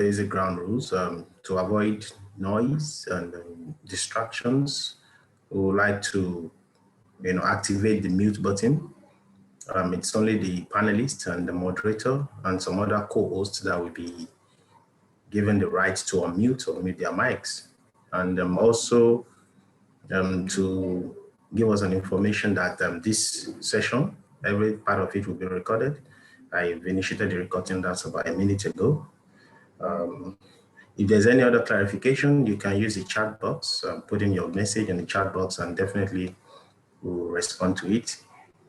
basic ground rules to avoid noise and distractions. We would like to, activate the mute button. It's only the panelist and the moderator and some other co-hosts that will be given the right to unmute or mute their mics. And also to give us an information that this session, every part of it will be recorded. I've initiated the recording that's about a minute ago. If there's any other clarification, you can use the chat box, put in your message in the chat box, and definitely we'll respond to it.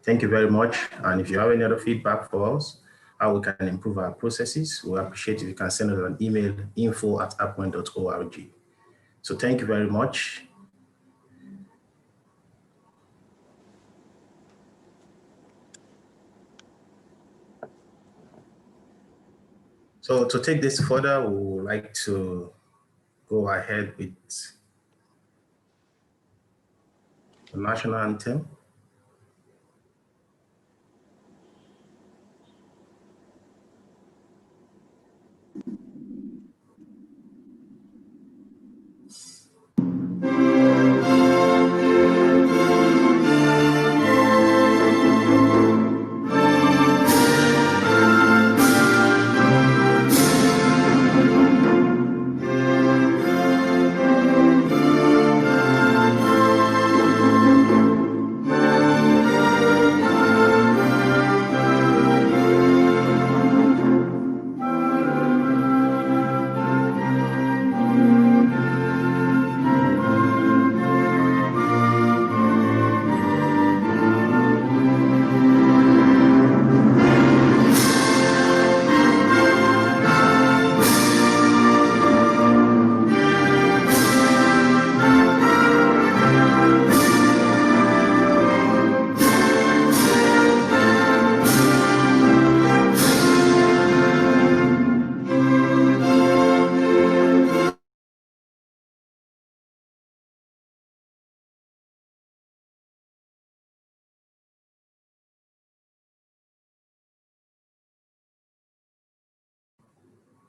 Thank you very much. And if you have any other feedback for us, how we can improve our processes, we'll appreciate if you can send us an email, info@apwen.org. So thank you very much. So to take this further, we would like to go ahead with the national anthem.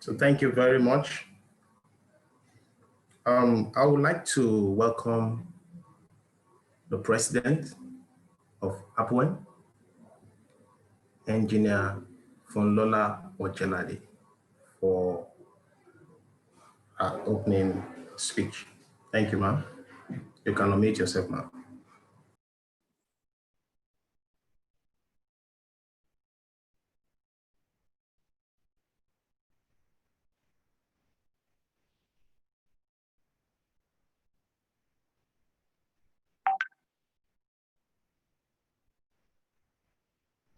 So thank you very much. I would like to welcome the president of APWEN, Engineer Funlola Ojelade, for our opening speech. Thank you, ma'am. You can unmute yourself, ma'am.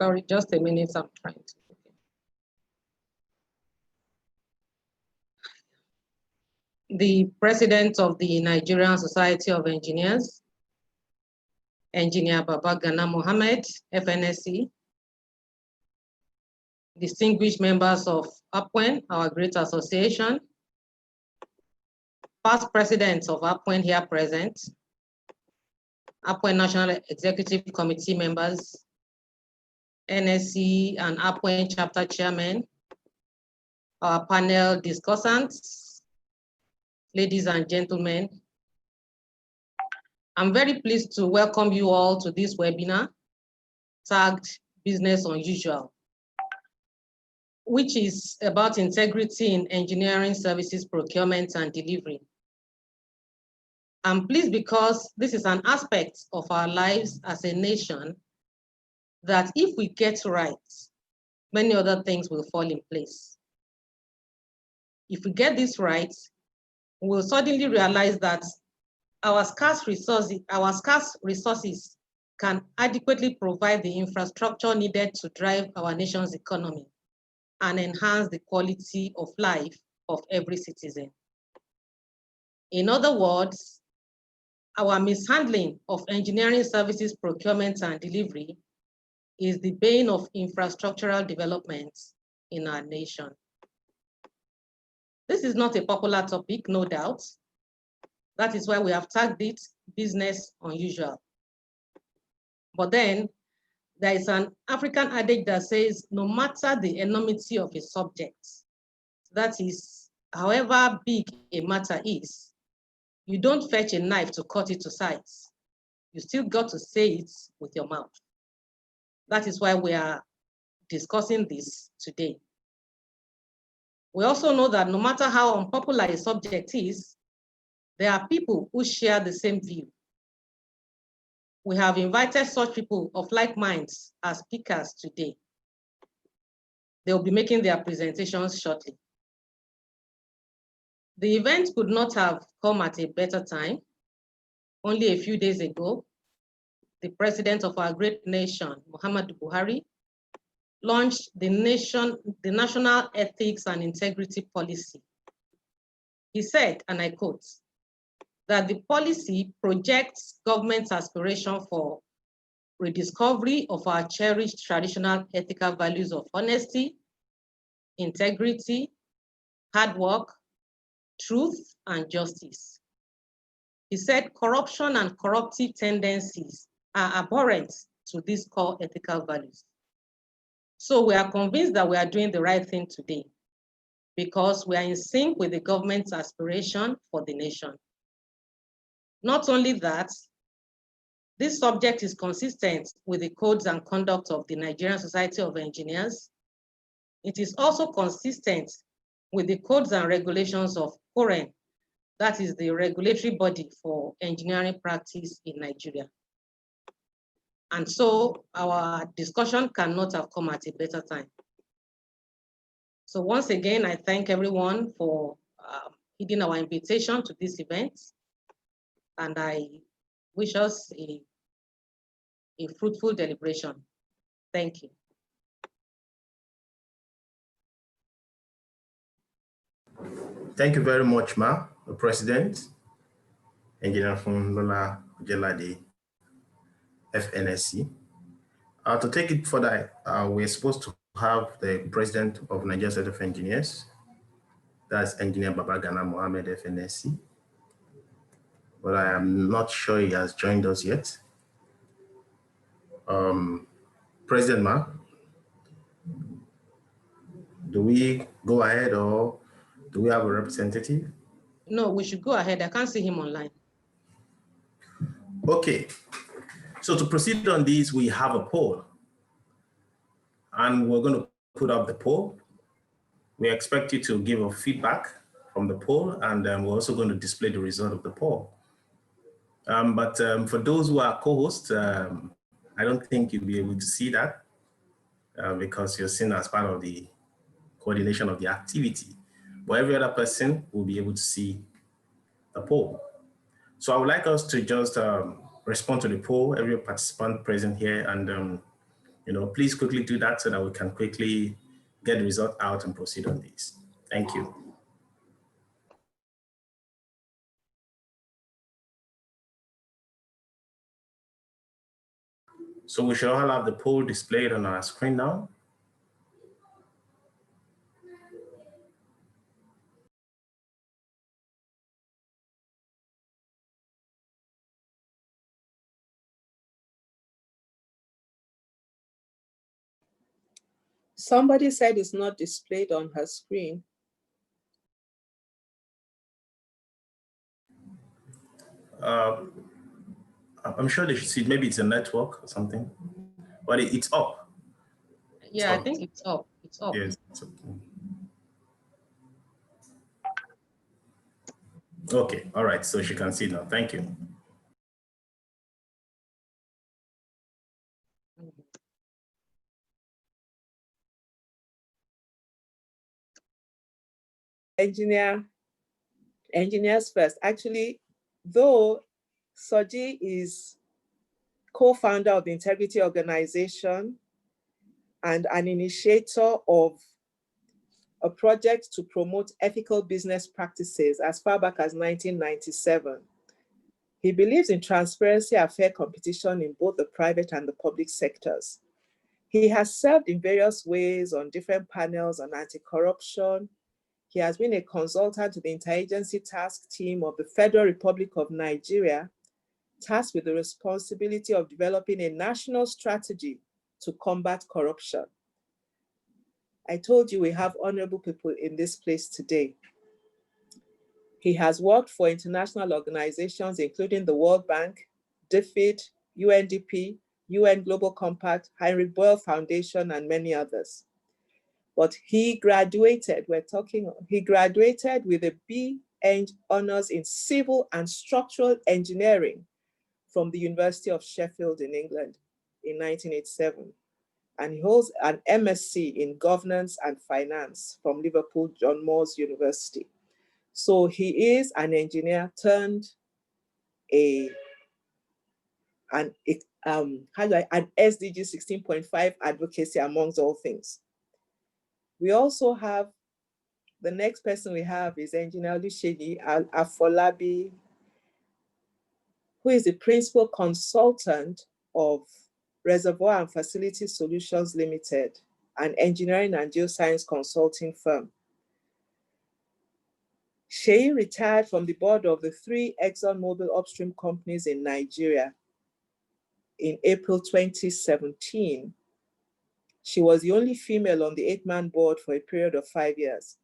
Sorry, just a minute, I'm trying to. The president of the Nigerian Society of Engineers, Engineer Babagana Mohammed, FNSC, distinguished members of APWEN, our great association, past presidents of APWEN here present, APWEN National Executive Committee members, NSC and APWEN chapter chairman, our panel discussants, ladies and gentlemen. I'm very pleased to welcome you all to this webinar tagged Business Unusual, which is about integrity in engineering services procurement and delivery. I'm pleased because this is an aspect of our lives as a nation that if we get right, many other things will fall in place. If we get this right, we'll suddenly realize that our scarce resources can adequately provide the infrastructure needed to drive our nation's economy and enhance the quality of life of every citizen. In other words, our mishandling of engineering services procurement and delivery is the bane of infrastructural development in our nation. This is not a popular topic, no doubt. That is why we have tagged it Business Unusual. But then there is an African adage that says, no matter the enormity of a subject, that is, however big a matter is, you don't fetch a knife to cut it to size. You still got to say it with your mouth. That is why we are discussing this today. We also know that no matter how unpopular a subject is, there are people who share the same view. We have invited such people of like minds as speakers today. They will be making their presentations shortly. The event could not have come at a better time. Only a few days ago, the president of our great nation, Muhammadu Buhari, launched the National Ethics and Integrity Policy. He said, and I quote, that the policy projects government's aspiration for rediscovery of our cherished traditional ethical values of honesty, integrity, hard work, truth, and justice. He said corruption and corruptive tendencies are abhorrent to these core ethical values. So we are convinced that we are doing the right thing today because we are in sync with the government's aspiration for the nation. Not only that, this subject is consistent with the codes and conduct of the Nigerian Society of Engineers. It is also consistent with the codes and regulations of APWEN, that is the regulatory body for engineering practice in Nigeria. And so our discussion cannot have come at a better time. So once again, I thank everyone for heeding our invitation to this event. And I wish us a fruitful deliberation. Thank you. Thank you very much, Ma, the President, Engineer Funlola Jelade, FNSC. To take it further, we're supposed to have the President of Nigeria Society of Engineers, that's Engineer Babagana Mohammed, FNSC, but I am not sure he has joined us yet. President Ma, do we go ahead or do we have a representative? No, we should go ahead. I can't see him online. Okay, so to proceed on this, we have a poll. And we're going to put up the poll. We expect you to give a feedback from the poll, and we're also going to display the result of the poll. But for those who are co-hosts, I don't think you'll be able to see that because you're seen as part of the coordination of the activity. But every other person will be able to see the poll. So I would like us to just respond to the poll, every participant present here, and please quickly do that so that we can quickly get the result out and proceed on this. Thank you. So we shall all have the poll displayed on our screen now. Somebody said it's not displayed on her screen. I'm sure they should see, maybe it's a network or something, but it's up. Yeah, I think it's up. It's up. Yes. Okay, all right, so she can see now. Thank you. Engineers first. Actually, though Soji is co-founder of the Integrity Organization and an initiator of a project to promote ethical business practices as far back as 1997. He believes in transparency and fair competition in both the private and the public sectors. He has served in various ways on different panels on anti-corruption. He has been a consultant to the Interagency Task Team of the Federal Republic of Nigeria, tasked with the responsibility of developing a national strategy to combat corruption. I told you we have honorable people in this place today. He has worked for international organizations, including the World Bank, DFID, UNDP, UN Global Compact, Heinrich Böll Foundation, and many others. But he graduated, he graduated with a B. Honours in Civil and Structural Engineering from the University of Sheffield in England in 1987. And he holds an MSc in Governance and Finance from Liverpool John Moores University. So he is an engineer turned an SDG 16.5 advocacy amongst all things. We also have, the next person we have is Engineer Oluseyi Afolabi, who is the principal consultant of Reservoir and Facility Solutions Limited, an engineering and geoscience consulting firm. Seyi retired from the board of the 3 ExxonMobil upstream companies in Nigeria in April 2017. She was the only female on the 8-man board for a period of 5 years.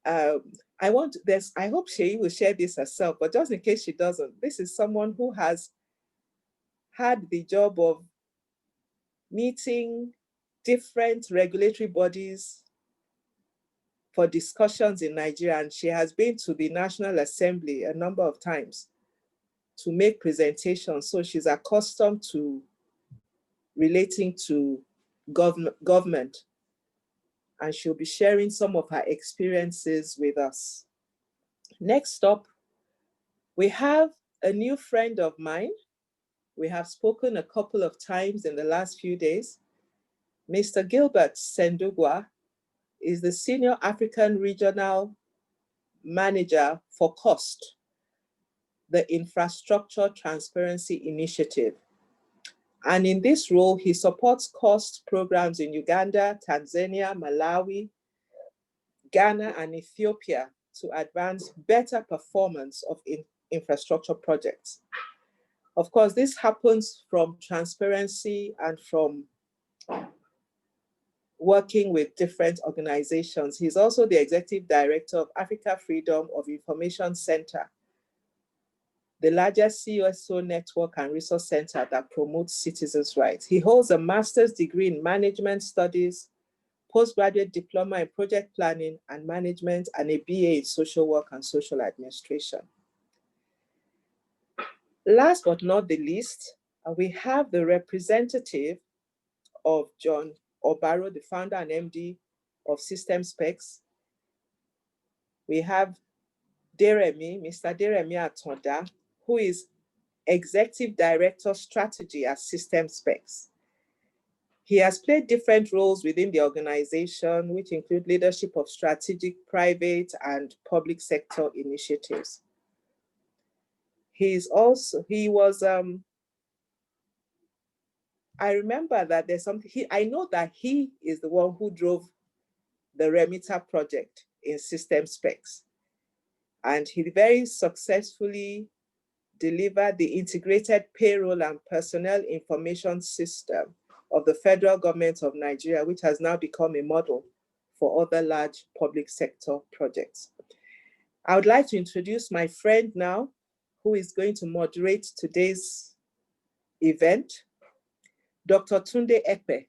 I hope Seyi will share this herself, but just in case she doesn't, this is someone who has had the job of meeting different regulatory bodies for discussions in Nigeria, and she has been to the National Assembly a number of times to make presentations. So she's accustomed to relating to government, and she'll be sharing some of her experiences with us. Next up, we have a new friend of mine. We have spoken a couple of times in the last few days. Mr. Gilbert Sendugwa is the Senior African Regional Manager for COST, the Infrastructure Transparency Initiative. And in this role, he supports COST programs in Uganda, Tanzania, Malawi, Ghana, and Ethiopia to advance better performance of infrastructure projects. Of course, this happens from transparency and from working with different organizations. He's also the Executive Director of Africa Freedom of Information Center, the largest CSO network and resource center that promotes citizens' rights. He holds a master's degree in management studies, postgraduate diploma in project planning and management, and a BA in social work and social administration. Last but not the least, we have the representative of John Obaro, the founder and MD of System Specs. We have Mr. Deremi Atonda, who is Executive Director Strategy at System Specs. He has played different roles within the organization, which include leadership of strategic, private, and public sector initiatives. I remember that there's something, I know that he is the one who drove the Remita project in System Specs. And he very successfully delivered the integrated payroll and personnel information system of the federal government of Nigeria, which has now become a model for other large public sector projects. I would like to introduce my friend now, who is going to moderate today's event, Dr. Tunde Ekpe.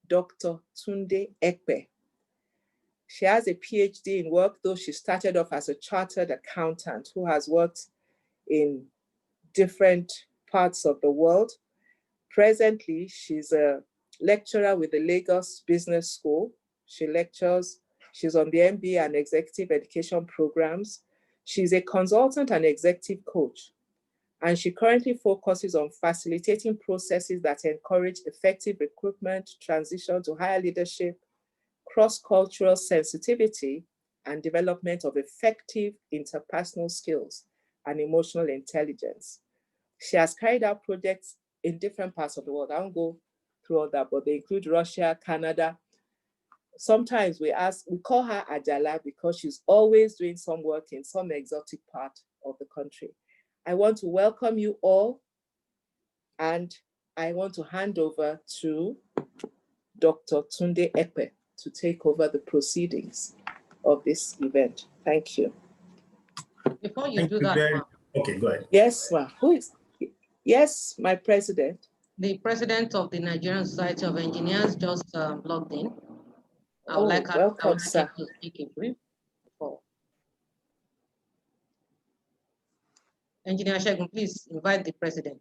Dr. Tunde Ekpe. She has a PhD in work, though she started off as a chartered accountant who has worked in different parts of the world. Presently, she's a lecturer with the Lagos Business School. She lectures, she's on the MBA and executive education programs. She's a consultant and executive coach, and she currently focuses on facilitating processes that encourage effective recruitment, transition to higher leadership, cross-cultural sensitivity, and development of effective interpersonal skills and emotional intelligence. She has carried out projects in different parts of the world. I won't go through all that, but they include Russia, Canada. Sometimes we call her Ajala because she's always doing some work in some exotic part of the country. I want to welcome you all, and I want to hand over to Dr. Tunde Ekpe to take over the proceedings of this event. Thank you. Before you Thank do you that, very. ma'am, Okay, go ahead. Yes, ma'am. Who is? Yes, my president. the president of the Nigerian Society of Engineers just logged in. I would Oh, like her welcome, sir. to speak a brief before. Engineer Shegun, please invite the president.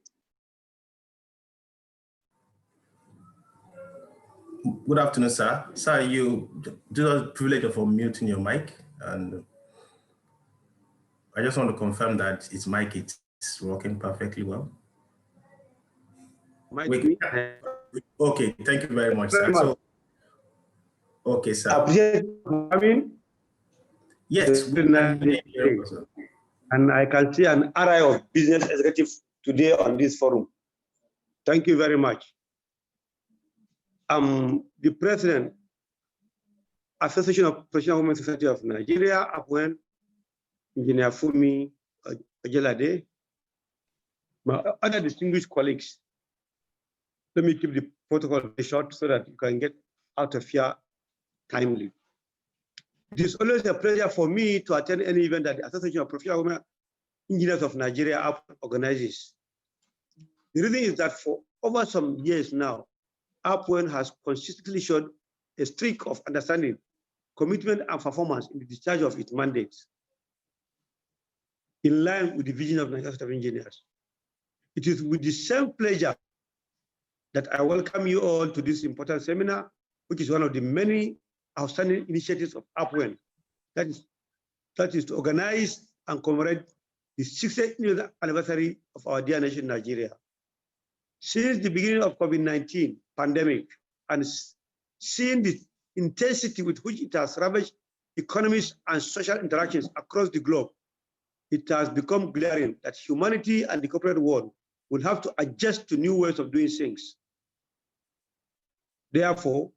Good afternoon, sir. Sir, you do the privilege of unmuting your mic, and I just want to confirm that his mic is working perfectly well. Okay, thank you very much, sir. So, okay, sir. Appreciate coming. Yes, and I can see an array of business executives today on this forum. Thank you very much. The President, Association of Professional Women Society of Nigeria, APWEN, Engineer Fumi Ojelade, my other distinguished colleagues. Let me keep the protocol very short so that you can get out of here timely. It is always a pleasure for me to attend any event that the Association of Professional Women Engineers of Nigeria organizes. The reason is that for over some years now, APWEN has consistently showed a streak of understanding, commitment, and performance in the discharge of its mandates, in line with the vision of Nigeria Society of Engineers. It is with the same pleasure that I welcome you all to this important seminar, which is one of the many outstanding initiatives of APWEN. That is to organize and commemorate the 60th anniversary of our dear nation, Nigeria. Since the beginning of COVID-19 pandemic and seeing the intensity with which it has ravaged economies and social interactions across the globe, it has become glaring that humanity and the corporate world will have to adjust to new ways of doing things. Therefore,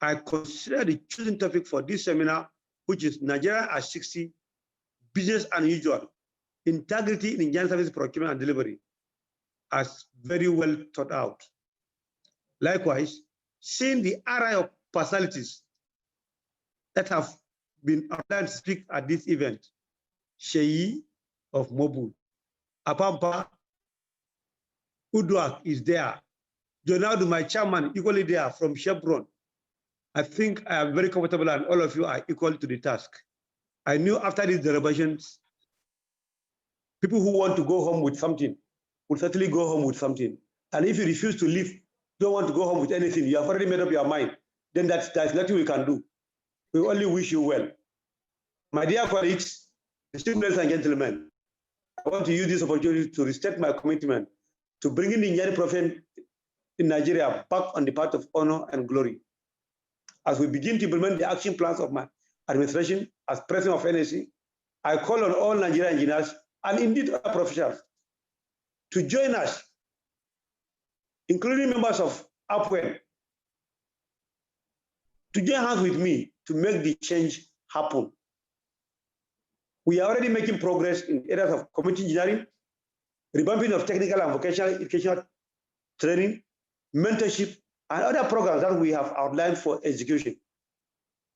I consider the chosen topic for this seminar, which is Nigeria at 60, business unusual, integrity in engineering service procurement and delivery, as very well thought out. Likewise, seeing the array of personalities that have been outlined to speak at this event, Sheyi of Mobu, Apampa Udwak is there, Jonadu, my chairman, equally there from Chevron. I think I am very comfortable and all of you are equal to the task. I knew after these deliberations, people who want to go home with something will certainly go home with something. And if you refuse to leave, don't want to go home with anything, you have already made up your mind, then there's nothing we can do. We only wish you well. My dear colleagues, ladies and gentlemen, I want to use this opportunity to restate my commitment to bringing the engineering profession in Nigeria back on the path of honor and glory. As we begin to implement the action plans of my administration as president of NSC, I call on all Nigerian engineers and indeed other professionals to join us, including members of APWEN, to join hands with me to make the change happen. We are already making progress in areas of community engineering, revamping of technical and vocational educational training, mentorship, and other programs that we have outlined for execution.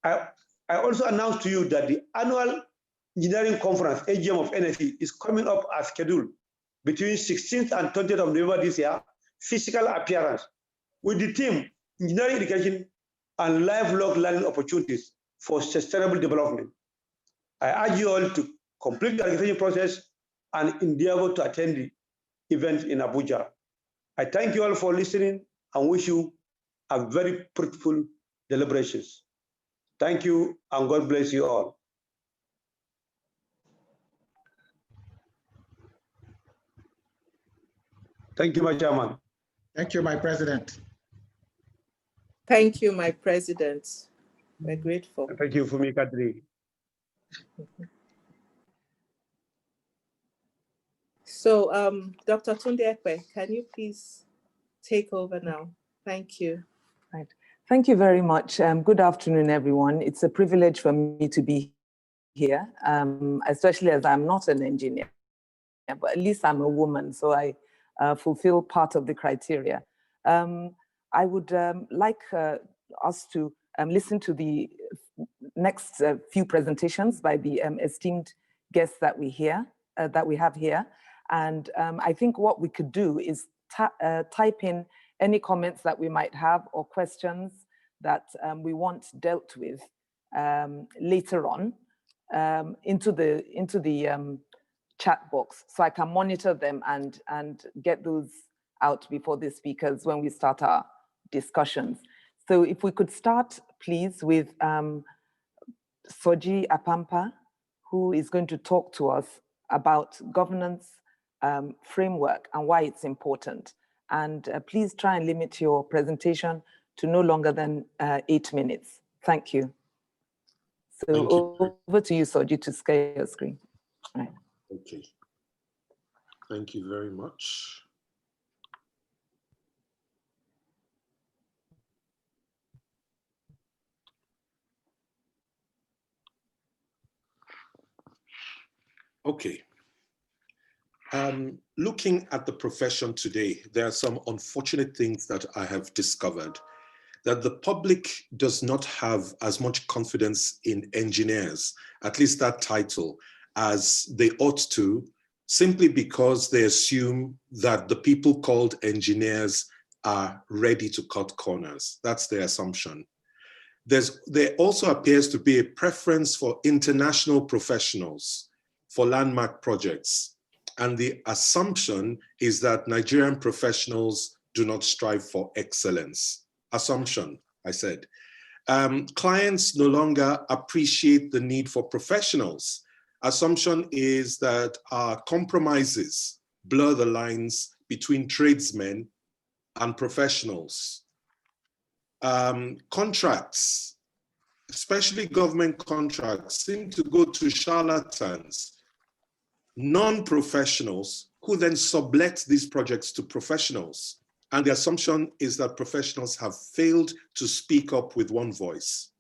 I also announced to you that the annual engineering conference, AGM of NFE, is coming up as scheduled between 16th and 20th of November this year, physical appearance, with the theme, engineering education and lifelong learning opportunities for sustainable development. I urge you all to complete the registration process and endeavor to attend the event in Abuja. I thank you all for listening and wish you a very fruitful deliberations. Thank you and God bless you all. Thank you, my chairman. Thank you, my president. Thank you, my president. We're grateful. Thank you, Fumi Kadri. So, Dr. Tunde Ekwe, can you please take over now? Thank you. Right. Thank you very much. Good afternoon, everyone. It's a privilege for me to be here, especially as I'm not an engineer, but at least I'm a woman, so I fulfill part of the criteria. I would like us to listen to the next few presentations by the esteemed guests that we have here. And I think what we could do is type in any comments that we might have or questions that we want dealt with later on into the chat box, so I can monitor them and get those out before the speakers when we start our discussions. So if we could start, please, with Soji Apampa, who is going to talk to us about governance framework and why it's important. And please try and limit your presentation to no longer than 8 minutes. Thank you. So over to you, Soji, to scale your screen. All right. Okay. Thank you very much. Okay. Looking at the profession today, there are some unfortunate things that I have discovered. That the public does not have as much confidence in engineers, at least that title, as they ought to, simply because they assume that the people called engineers are ready to cut corners. That's their assumption. There also appears to be a preference for international professionals for landmark projects. And the assumption is that Nigerian professionals do not strive for excellence. Assumption, I said. Clients no longer appreciate the need for professionals. Assumption is that our compromises blur the lines between tradesmen and professionals. Contracts, especially government contracts, seem to go to charlatans, non-professionals, who then sublet these projects to professionals. And the assumption is that professionals have failed to speak up with one voice.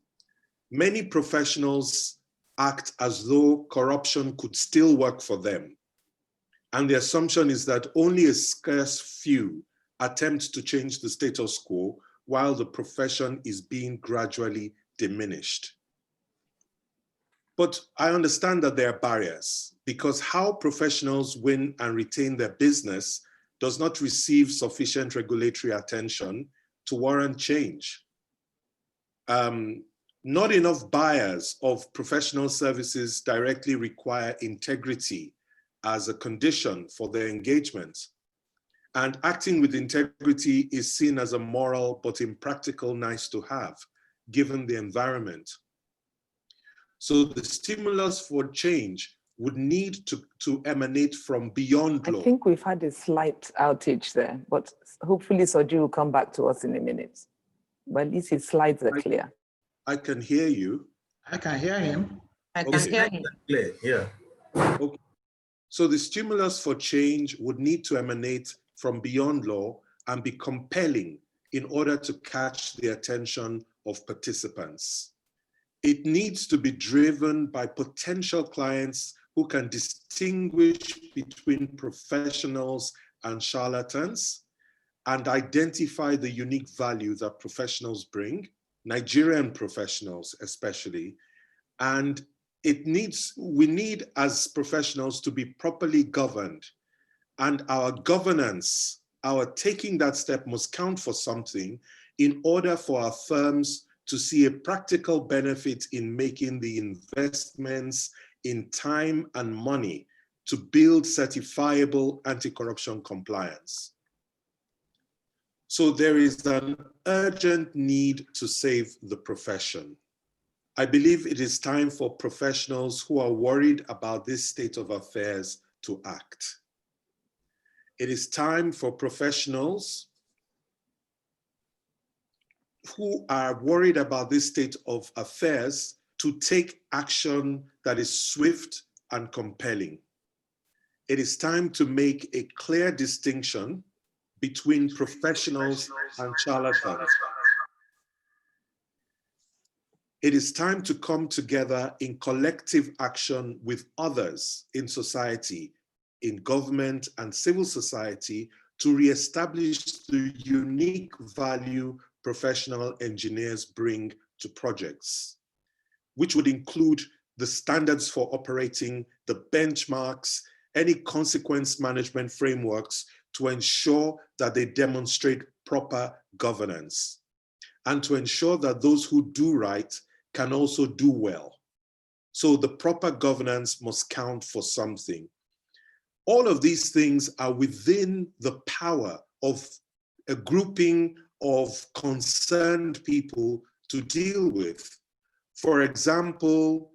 Many professionals act as though corruption could still work for them. And the assumption is that only a scarce few attempt to change the status quo while the profession is being gradually diminished. But I understand that there are barriers, because how professionals win and retain their business does not receive sufficient regulatory attention to warrant change. Not enough buyers of professional services directly require integrity as a condition for their engagement. And acting with integrity is seen as a moral but impractical nice to have, given the environment. So the stimulus for change would need to emanate from beyond law. I think we've had a slight outage there, but hopefully Soji will come back to us in a minute. But at least his slides are clear. I can hear you. I can hear him. I can hear him. Clear, yeah. Okay. So the stimulus for change would need to emanate from beyond law and be compelling in order to catch the attention of participants. It needs to be driven by potential clients who can distinguish between professionals and charlatans and identify the unique value that professionals bring, Nigerian professionals especially. And we need as professionals to be properly governed, and our governance, our taking that step must count for something in order for our firms to see a practical benefit in making the investments in time and money to build certifiable anti-corruption compliance. So there is an urgent need to save the profession. I believe it is time for professionals who are worried about this state of affairs to act. It is time for professionals who are worried about this state of affairs to take action that is swift and compelling. It is time to make a clear distinction between professionals and charlatans. It is time to come together in collective action with others in society, in government and civil society, to reestablish the unique value professional engineers bring to projects. which would include the standards for operating, the benchmarks, any consequence management frameworks to ensure that they demonstrate proper governance, and to ensure that those who do right can also do well. So the proper governance must count for something. All of these things are within the power of a grouping of concerned people to deal with. For example,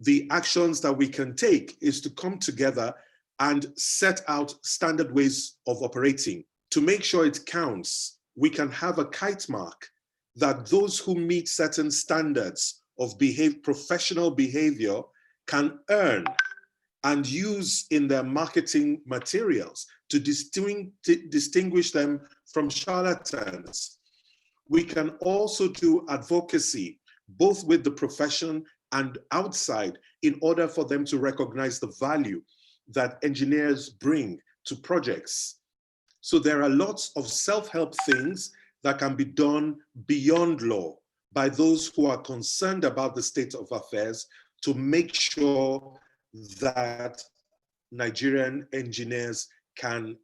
the actions that we can take is to come together and set out standard ways of operating. To make sure it counts, we can have a kite mark that those who meet certain standards of professional behavior can earn and use in their marketing materials to distinguish them from charlatans. We can also do advocacy, both with the profession and outside, in order for them to recognize the value that engineers bring to projects. So there are lots of self-help things that can be done beyond law by those who are concerned about the state of affairs to make sure that Nigerian engineers can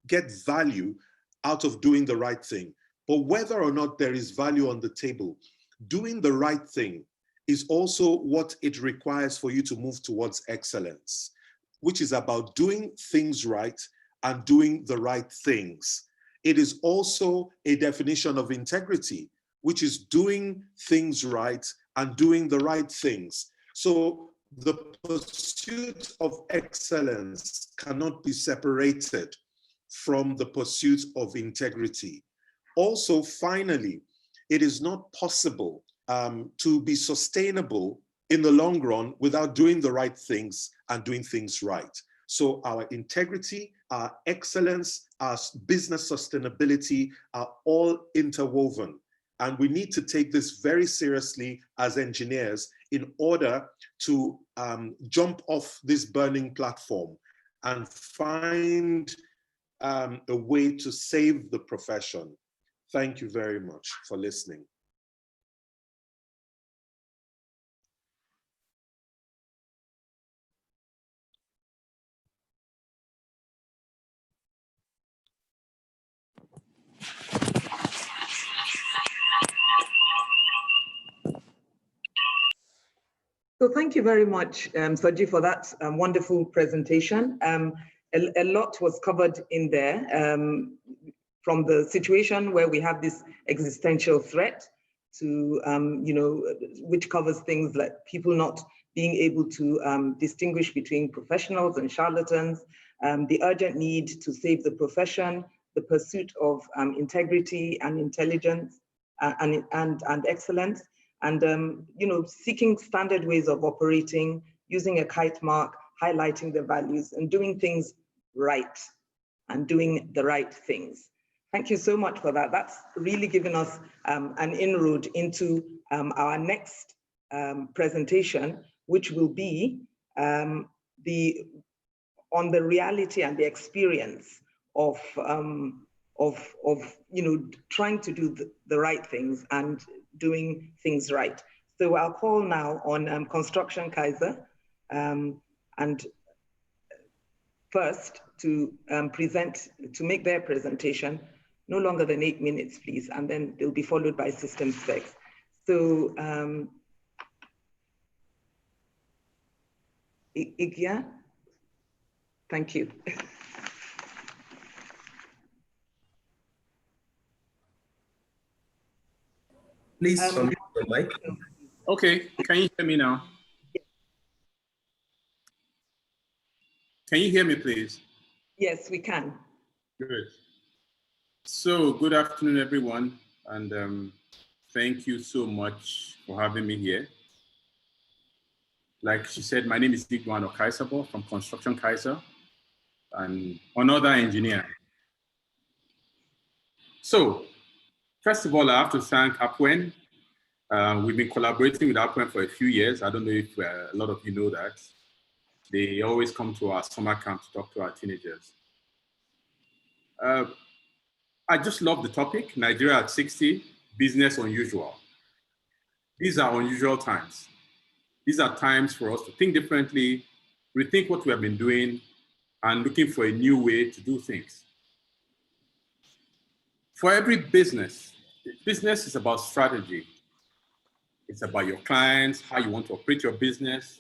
get value out of doing the right thing. But whether or not there is value on the table, doing the right thing is also what it requires for you to move towards excellence, which is about doing things right and doing the right things. It is also a definition of integrity, which is doing things right and doing the right things. So the pursuit of excellence cannot be separated from the pursuit of integrity. Also, finally, it is not possible to be sustainable in the long run without doing the right things and doing things right. So our integrity, our excellence, our business sustainability are all interwoven. And we need to take this very seriously as engineers in order to jump off this burning platform and find a way to save the profession. Thank you very much for listening. So thank you very much, Soji, for that wonderful presentation. A lot was covered in there, from the situation where we have this existential threat to, which covers things like people not being able to distinguish between professionals and charlatans, the urgent need to save the profession, the pursuit of integrity and intelligence and excellence, and seeking standard ways of operating, using a kite mark, highlighting the values, and doing things right, and doing the right things. Thank you so much for that. That's really given us an inroad into our next presentation, which will be on the reality and the experience of trying to do the right things and doing things right. So I'll call now on Construction Kaiser, and first to make their presentation, no longer than 8 minutes, please, and then they'll be followed by system specs. So Igya, thank you. Please unmute your mic. Okay, can you hear me now? Can you hear me, please? Yes, we can. Good. So good afternoon, everyone, and thank you so much for having me here. Like she said, my name is Igwan Okaisabo from Construction Kaiser and another engineer. So first of all, I have to thank APWEN. We've been collaborating with APWEN for a few years. I don't know if a lot of you know that. They always come to our summer camp to talk to our teenagers. I just love the topic, Nigeria at 60, business unusual. These are unusual times. these are times for us to think differently, rethink what we have been doing, and looking for a new way to do things. For every business, business is about strategy. It's about your clients, how you want to operate your business,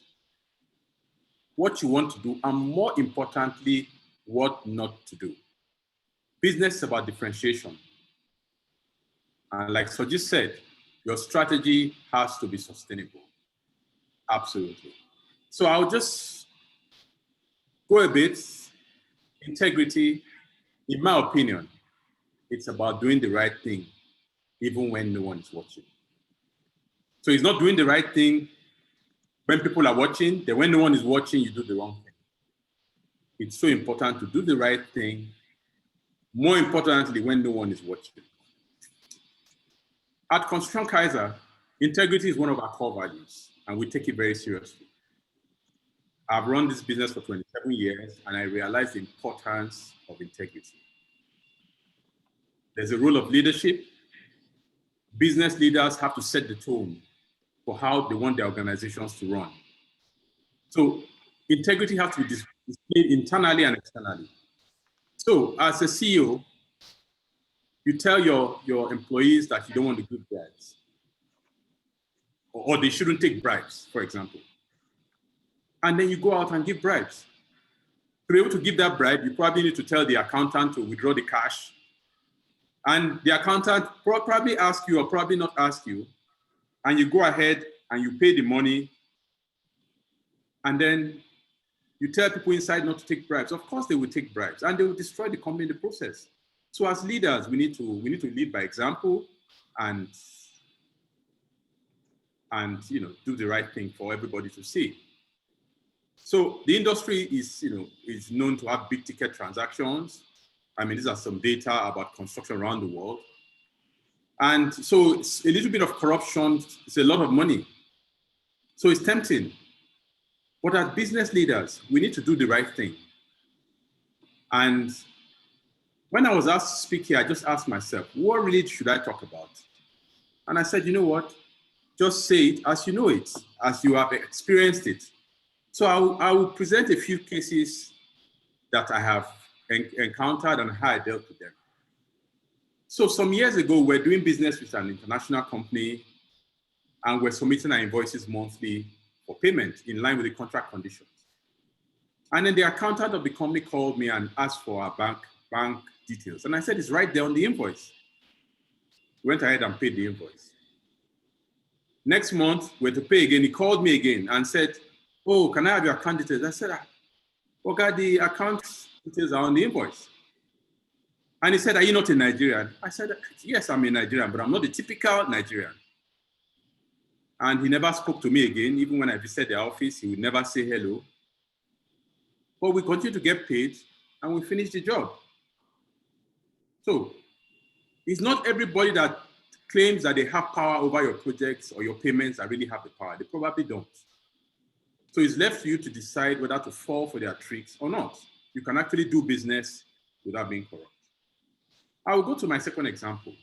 what you want to do, and more importantly, what not to do. Business is about differentiation. And like Soji said, your strategy has to be sustainable. Absolutely. So I'll just go a bit. Integrity, in my opinion, it's about doing the right thing, even when no one is watching. So it's not doing the right thing when people are watching, then when no one is watching, you do the wrong thing. It's so important to do the right thing, more importantly, when no one is watching. At Construction Kaiser, integrity is one of our core values, and we take it very seriously. I've run this business for 27 years, and I realize the importance of integrity. There's a role of leadership. Business leaders have to set the tone for how they want their organizations to run. So integrity has to be displayed internally and externally. So as a CEO, you tell your employees that you don't want to give bribes, or they shouldn't take bribes, for example. And then you go out and give bribes. To be able to give that bribe, you probably need to tell the accountant to withdraw the cash. And the accountant probably ask you or probably not ask you. And you go ahead and you pay the money. And then you tell people inside not to take bribes. Of course they will take bribes and they will destroy the company in the process. So as leaders, we need to lead by example and do the right thing for everybody to see. So the industry is known to have big ticket transactions. I mean, these are some data about construction around the world. And so it's a little bit of corruption. It's a lot of money. So it's tempting. But as business leaders, we need to do the right thing. And when I was asked to speak here, I just asked myself, what really should I talk about? And I said, you know what? Just say it as you know it, as you have experienced it. So I will present a few cases that I have encountered and how I dealt with them. So some years ago, we're doing business with an international company and we're submitting our invoices monthly for payment in line with the contract conditions. And then the accountant of the company called me and asked for our bank details. And I said, it's right there on the invoice. We went ahead and paid the invoice. Next month, we had to pay again. He called me again and said, oh, can I have your account details? I said, okay, the account details are on the invoice. And he said, are you not a Nigerian? I said, yes, I'm a Nigerian, but I'm not a typical Nigerian. And he never spoke to me again. Even when I visited the office, he would never say hello. But we continued to get paid and we finished the job. So it's not everybody that claims that they have power over your projects or your payments that really have the power. They probably don't. So it's left for you to decide whether to fall for their tricks or not. You can actually do business without being corrupt. I will go to my second example.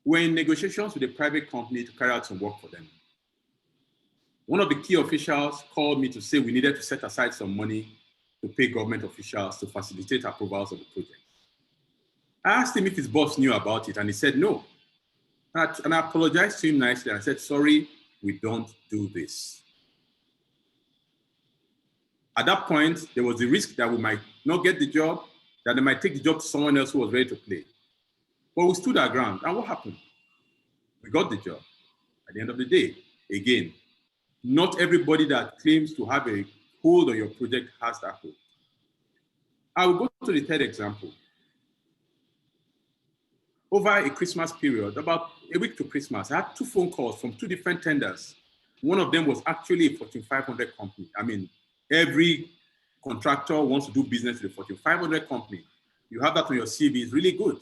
We're in negotiations with a private company to carry out some work for them. One of the key officials called me to say we needed to set aside some money to pay government officials to facilitate approvals of the project. I asked him if his boss knew about it, and he said no. And I apologized to him nicely. I said, sorry, we don't do this. At that point, there was the risk that we might not get the job, that they might take the job to someone else who was ready to play. But we stood our ground. And what happened? We got the job. At the end of the day, again, not everybody that claims to have a hold on your project has that hold. I will go to the third example. Over a Christmas period, about a week to Christmas, I had 2 phone calls from 2 different tenders. One of them was actually a Fortune 500 company. I mean, every contractor wants to do business with a Fortune 500 company. You have that on your CV, it's really good.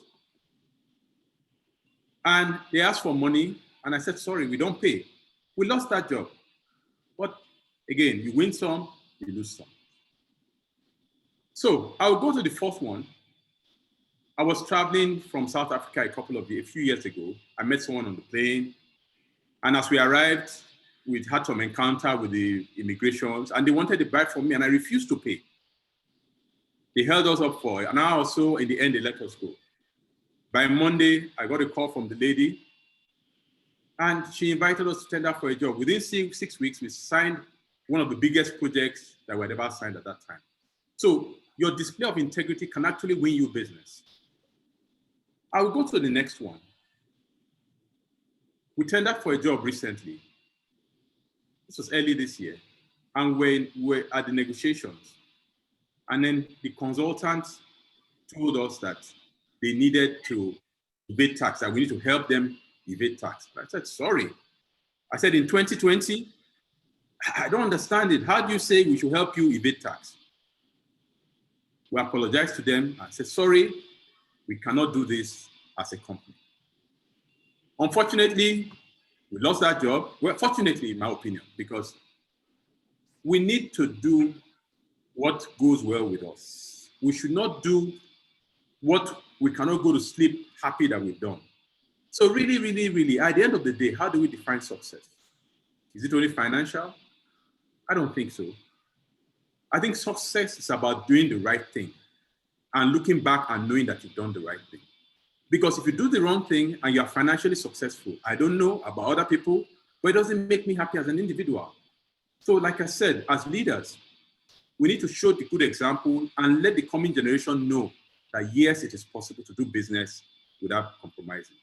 And they asked for money, and I said, sorry, we don't pay. We lost that job. But again, you win some, you lose some. So I'll go to the fourth one. I was traveling from South Africa a few years ago. I met someone on the plane. And as we arrived, we had some encounter with the immigrations, and they wanted the bribe from me, and I refused to pay. They held us up for an hour or so. In the end, they let us go. By Monday, I got a call from the lady, and she invited us to tender for a job. Within 6 weeks, we signed one of the biggest projects that we had ever signed at that time. So your display of integrity can actually win you business. I will go to the next one. We tendered for a job recently. This was early this year. And we're at the negotiations. And then the consultant told us that they needed to evade tax, that we need to help them evade tax. I said, sorry. I said, in 2020, I don't understand it. How do you say we should help you evade tax? We apologized to them. I said, sorry, we cannot do this as a company. Unfortunately, we lost that job. Well, fortunately, in my opinion, because we need to do what goes well with us. We should not do what we cannot go to sleep happy that we've done. So really, really, really, at the end of the day, how do we define success? Is it only financial? I don't think so. I think success is about doing the right thing and looking back and knowing that you've done the right thing. Because if you do the wrong thing and you're financially successful, I don't know about other people, but it doesn't make me happy as an individual. So like I said, as leaders, we need to show the good example and let the coming generation know that yes, it is possible to do business without compromising.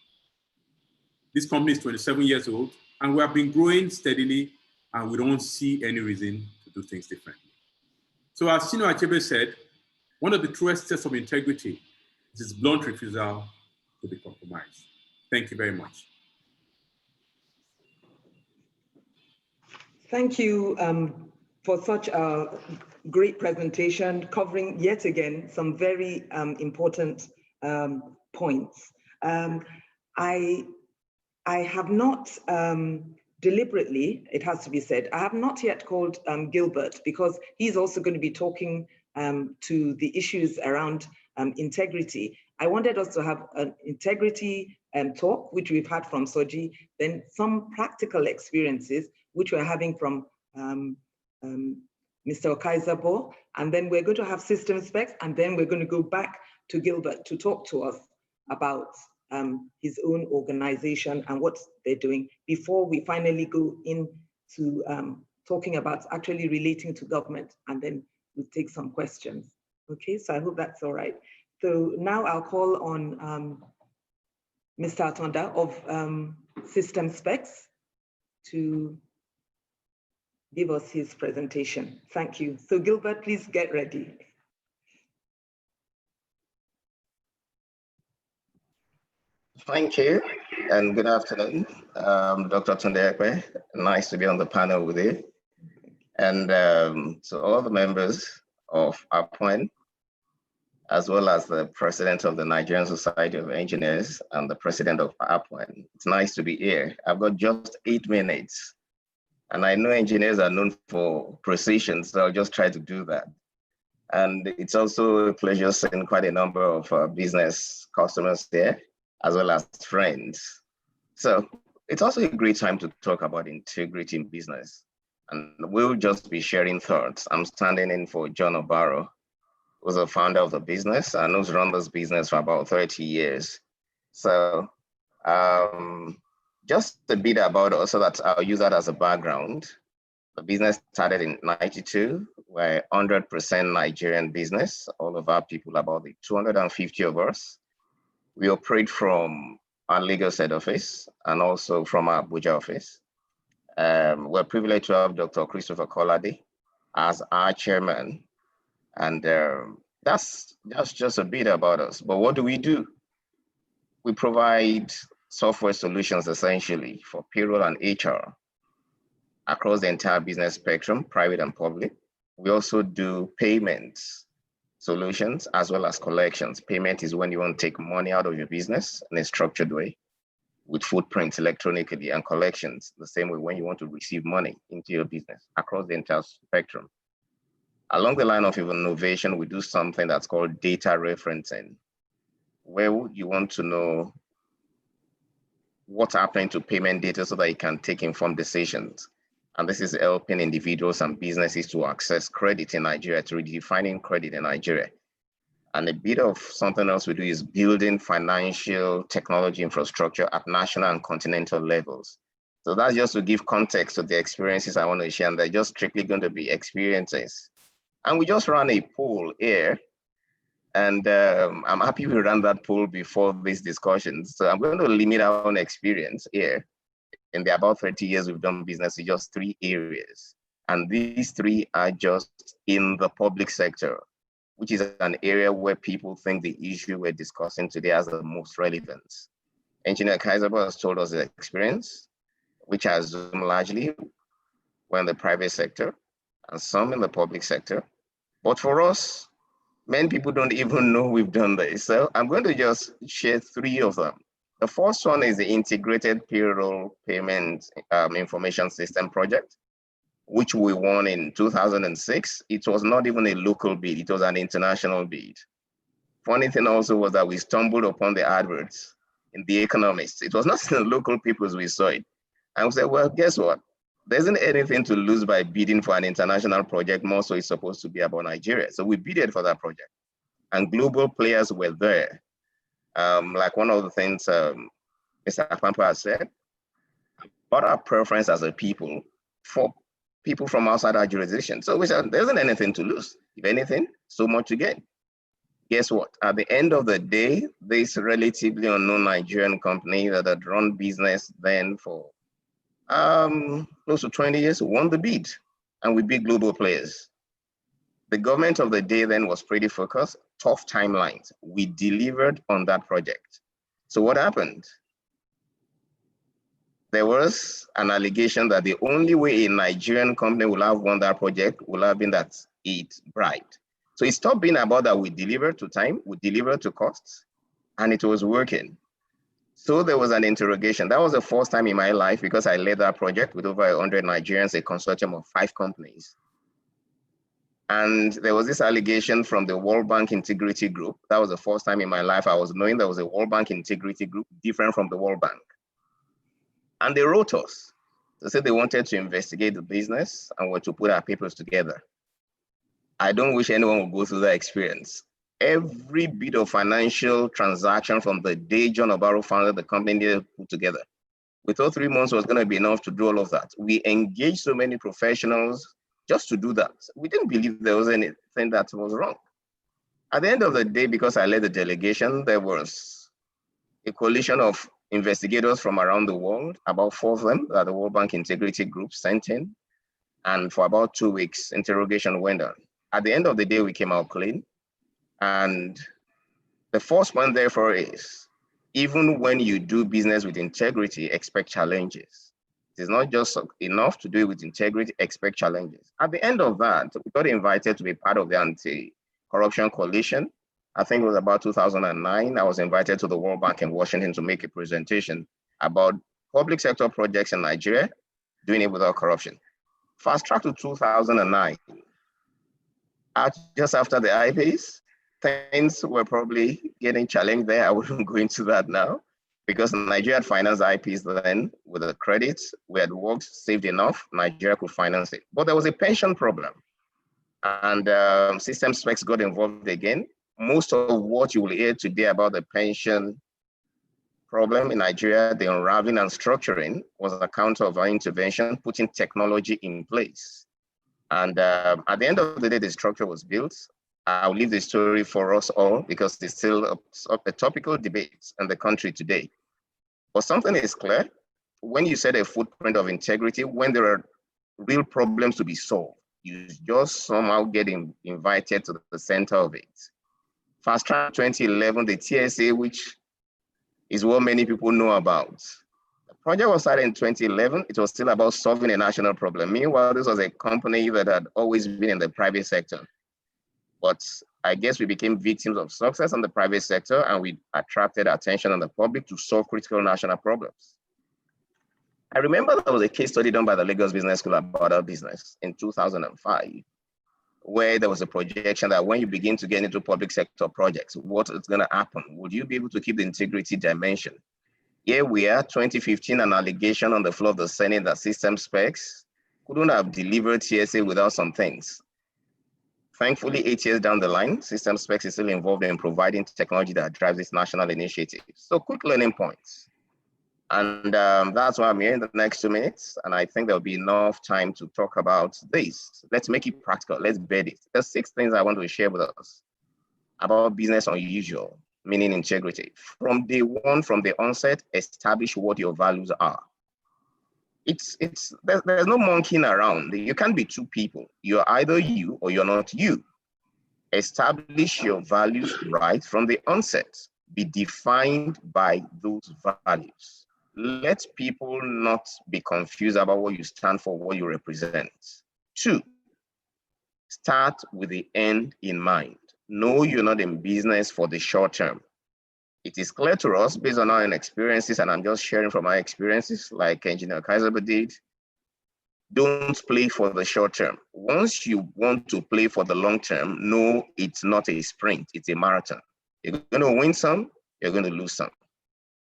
This company is 27 years old and we have been growing steadily and we don't see any reason to do things differently. So as Chinua Achebe said, one of the truest tests of integrity is its blunt refusal to be compromised. Thank you very much. Thank you for such a great presentation, covering yet again some very important points. I have not deliberately, it has to be said, I have not yet called Gilbert because he's also going to be talking to the issues around integrity. I wanted us to have an integrity talk, which we've had from Soji, then some practical experiences, which we're having from Mr. Okaizabo, and then we're going to have system specs, and then we're going to go back to Gilbert to talk to us about his own organization and what they're doing before we finally go into talking about actually relating to government, and then we'll take some questions. Okay, so I hope that's all right. So now I'll call on Mr. Atonda of System Specs to give us his presentation. Thank you. So Gilbert, please get ready. Thank you, and good afternoon, Dr. Tunde Ekwe. Nice to be on the panel with you. And to all the members of APWEN, as well as the president of the Nigerian Society of Engineers and the president of APWEN. It's nice to be here. I've got just 8 minutes. And I know engineers are known for precision, so I'll just try to do that. And it's also a pleasure seeing quite a number of business customers there, as well as friends. So it's also a great time to talk about integrity in business. And we'll just be sharing thoughts. I'm standing in for John Obaro, who's the founder of the business and who's run this business for about 30 years. So just a bit about us so that I'll use that as a background. The business started in '92. We're 100% Nigerian business. All of our people, about 250 of us. We operate from our Lagos head office and also from our Abuja office. We're privileged to have Dr. Christopher Kolade as our chairman. And that's just a bit about us. But what do? We provide software solutions essentially for payroll and HR across the entire business spectrum, private and public. We also do payments solutions as well as collections. Payment is when you want to take money out of your business in a structured way with footprints electronically, and collections the same way when you want to receive money into your business across the entire spectrum. Along the line of innovation, we do something that's called data referencing, where you want to know what's happening to payment data so that you can take informed decisions. And this is helping individuals and businesses to access credit in Nigeria, to redefining credit in Nigeria. And a bit of something else we do is building financial technology infrastructure at national and continental levels. So that's just to give context to the experiences I want to share, and they're just strictly going to be experiences. And we just ran a poll here, and I'm happy we ran that poll before this discussion. So I'm going to limit our own experience here. In the about 30 years we've done business in just 3 areas. And these 3 are just in the public sector, which is an area where people think the issue we're discussing today has the most relevance. Engineer Kaiserberg has told us the experience, which I assume largely were in the private sector and some in the public sector. But for us, many people don't even know we've done this. So I'm going to just share 3 of them. The first one is the Integrated Payroll Payment Information System project, which we won in 2006. It was not even a local bid, it was an international bid. Funny thing also was that we stumbled upon the adverts in The Economist. It was not in the local papers we saw it. And we said, well, guess what? There isn't anything to lose by bidding for an international project, more so it's supposed to be about Nigeria. So we bidded for that project. And global players were there. Like one of the things Mr. Afampa has said, about our preference as a people for people from outside our jurisdiction. So we said, there isn't anything to lose. If anything, so much to gain. Guess what? At the end of the day, this relatively unknown Nigerian company that had run business then for close to 20 years won the bid, and we beat global players. The government of the day then was pretty focused, tough timelines. We delivered on that project. So what happened? There was an allegation that the only way a Nigerian company will have won that project will have been that it bribed. So it stopped being about that we delivered to time, we delivered to costs, and it was working. So there was an interrogation. That was the first time in my life, because I led that project with over 100 Nigerians, a consortium of 5 companies. And there was this allegation from the World Bank Integrity Group. That was the first time in my life I was knowing there was a World Bank Integrity Group different from the World Bank. And they wrote us. They said they wanted to investigate the business and were to put our papers together. I don't wish anyone would go through that experience. Every bit of financial transaction from the day John Obaro founded the company needed to put together. We thought 3 months was going to be enough to do all of that. We engaged so many professionals just to do that. We didn't believe there was anything that was wrong. At the end of the day, because I led the delegation, there was a coalition of investigators from around the world, about 4 of them that the World Bank Integrity Group sent in. And for about 2 weeks, interrogation went on. At the end of the day, we came out clean. And the first point, therefore, is even when you do business with integrity, expect challenges. It is not just enough to do it with integrity, expect challenges. At the end of that, we got invited to be part of the Anti-Corruption Coalition. I think it was about 2009. I was invited to the World Bank in Washington to make a presentation about public sector projects in Nigeria, doing it without corruption. Fast track to 2009. Just after the IPs, things were probably getting challenged there. I wouldn't go into that now, because Nigeria had financed IPs then with the credits. We had worked, saved enough, Nigeria could finance it. But there was a pension problem, and system specs got involved again. Most of what you will hear today about the pension problem in Nigeria, the unraveling and structuring, was on account of our intervention, putting technology in place. And at the end of the day, the structure was built. I'll leave the story for us all, because it's still a topical debate in the country today. But something is clear: when you set a footprint of integrity, when there are real problems to be solved, you just somehow get invited to the center of it. Fast track 2011, the TSA, which is what many people know about. The project was started in 2011. It was still about solving a national problem. Meanwhile, this was a company that had always been in the private sector. But I guess we became victims of success in the private sector, and we attracted attention on the public to solve critical national problems. I remember there was a case study done by the Lagos Business School about our business in 2005, where there was a projection that when you begin to get into public sector projects, what is going to happen? Would you be able to keep the integrity dimension? Here we are, 2015, an allegation on the floor of the Senate that system specs couldn't have delivered TSA without some things. Thankfully, 8 years down the line, System Specs is still involved in providing technology that drives this national initiative. So quick learning points. And that's why I'm here in the next 2 minutes. And I think there'll be enough time to talk about this. Let's make it practical. Let's bed it. There's 6 things I want to share with us about business unusual, meaning integrity. From day one, from the onset, establish what your values are. There's no monkeying around. You can't be 2 people. You're either you or you're not you. Establish your values right from the onset. Be defined by those values. Let people not be confused about what you stand for, what you represent. 2, start with the end in mind. No, you're not in business for the short term. It is clear to us based on our own experiences, and I'm just sharing from my experiences like Engineer Kaiserberg did. Don't play for the short term. Once you want to play for the long term, no, it's not a sprint, it's a marathon. You're going to win some, you're going to lose some.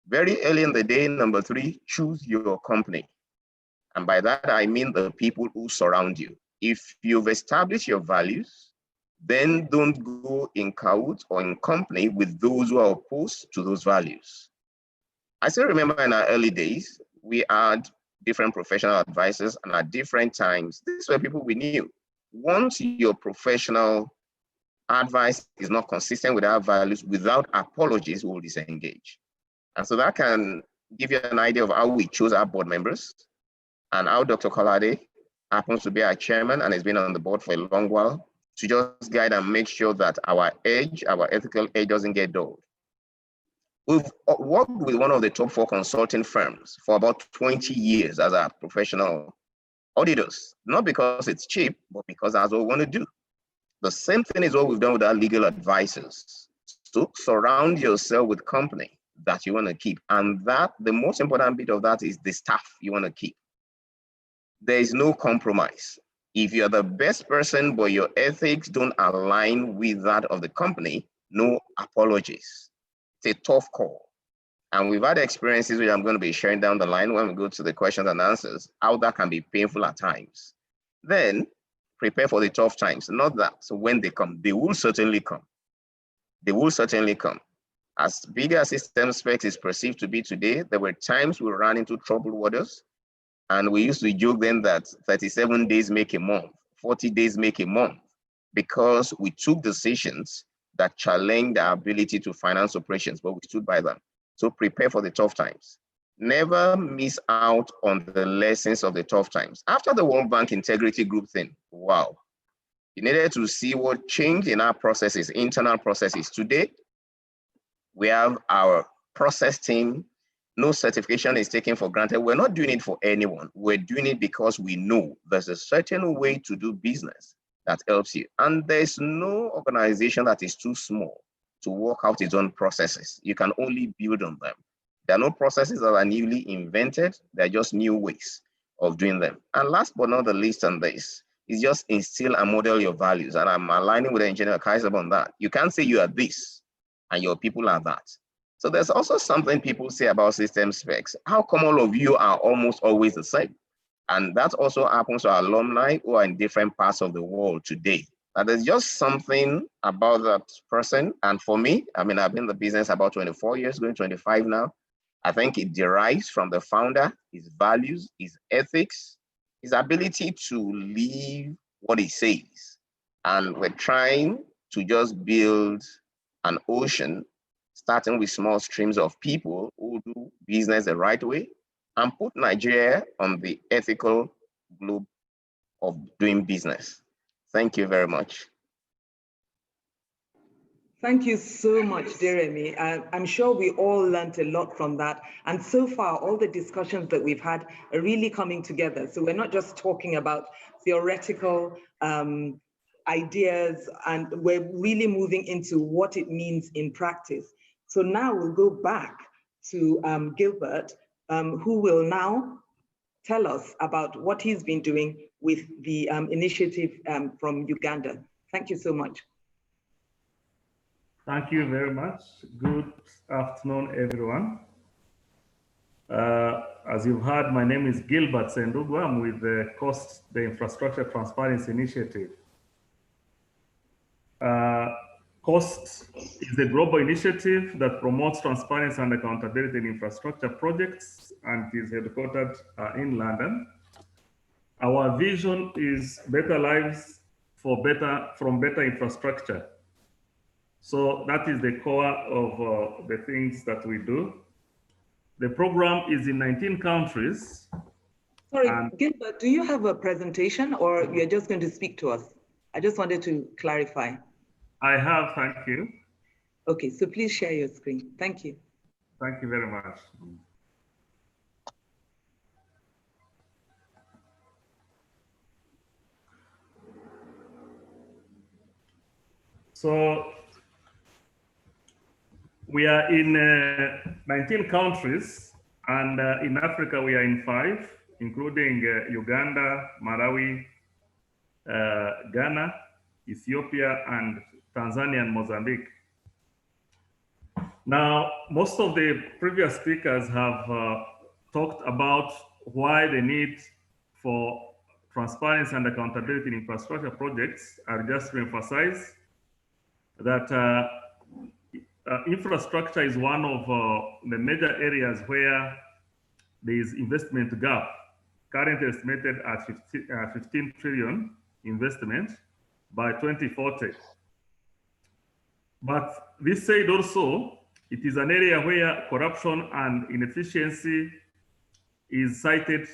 Very early in the day, number 3, choose your company. And by that, I mean the people who surround you. If you've established your values, then don't go in cahoots or in company with those who are opposed to those values. I still remember in our early days, we had different professional advisors, and at different times, these were people we knew. Once your professional advice is not consistent with our values, without apologies, we will disengage. And so that can give you an idea of how we choose our board members, and how Dr. Kolade happens to be our chairman and has been on the board for a long while, to just guide and make sure that our edge, our ethical edge, doesn't get dulled. We've worked with one of the top 4 consulting firms for about 20 years as our professional auditors, not because it's cheap, but because that's what we want to do. The same thing is what we've done with our legal advisors. So surround yourself with company that you want to keep. And that, the most important bit of that is the staff you want to keep. There is no compromise. If you're the best person, but your ethics don't align with that of the company, no apologies. It's a tough call. And we've had experiences which I'm going to be sharing down the line when we go to the questions and answers, how that can be painful at times. Then prepare for the tough times. Not that, so when they come, they will certainly come. They will certainly come. As big as System Specs is perceived to be today, there were times we ran into troubled waters. And we used to joke then that 37 days make a month, 40 days make a month, because we took decisions that challenged our ability to finance operations, but we stood by them. So prepare for the tough times. Never miss out on the lessons of the tough times. After the World Bank Integrity Group thing, wow, you needed to see what changed in our processes, internal processes. Today, we have our process team. No certification is taken for granted. We're not doing it for anyone. We're doing it because we know there's a certain way to do business that helps you. And there's no organization that is too small to work out its own processes. You can only build on them. There are no processes that are newly invented. They're just new ways of doing them. And last but not the least on this is just instill and model your values. And I'm aligning with Engineer Kaiserberg on that. You can't say you are this and your people are that. So there's also something people say about System Specs. How come all of you are almost always the same? And that also happens to our alumni who are in different parts of the world today. Now, there's just something about that person. And for me, I mean, I've been in the business about 24 years, going 25 now. I think it derives from the founder, his values, his ethics, his ability to live what he says. And we're trying to just build an ocean, starting with small streams of people who do business the right way, and put Nigeria on the ethical globe of doing business. Thank you very much. Thank you so much, Jeremy. I'm sure we all learned a lot from that. And so far, all the discussions that we've had are really coming together. So we're not just talking about theoretical ideas, and we're really moving into what it means in practice. So now we'll go back to Gilbert, who will now tell us about what he's been doing with the initiative from Uganda. Thank you so much. Thank you very much. Good afternoon, everyone. As you've heard, my name is Gilbert Sendugu. I'm with the COST, the Infrastructure Transparency Initiative. COST is a global initiative that promotes transparency and accountability in infrastructure projects, and is headquartered in London. Our vision is better lives from better infrastructure. So that is the core of the things that we do. The program is in 19 countries. Sorry, Gilbert, do you have a presentation or you're just going to speak to us? I just wanted to clarify. I have, thank you. Okay, so please share your screen. Thank you. Thank you very much. So we are in 19 countries, and in Africa we are in 5, including Uganda, Malawi, Ghana, Ethiopia, and Tanzania and Mozambique. Now, most of the previous speakers have talked about why the need for transparency and accountability in infrastructure projects. I'll just emphasize that infrastructure is one of the major areas where there is investment gap, currently estimated at 15 trillion investment by 2040. But this said also, it is an area where corruption and inefficiency is cited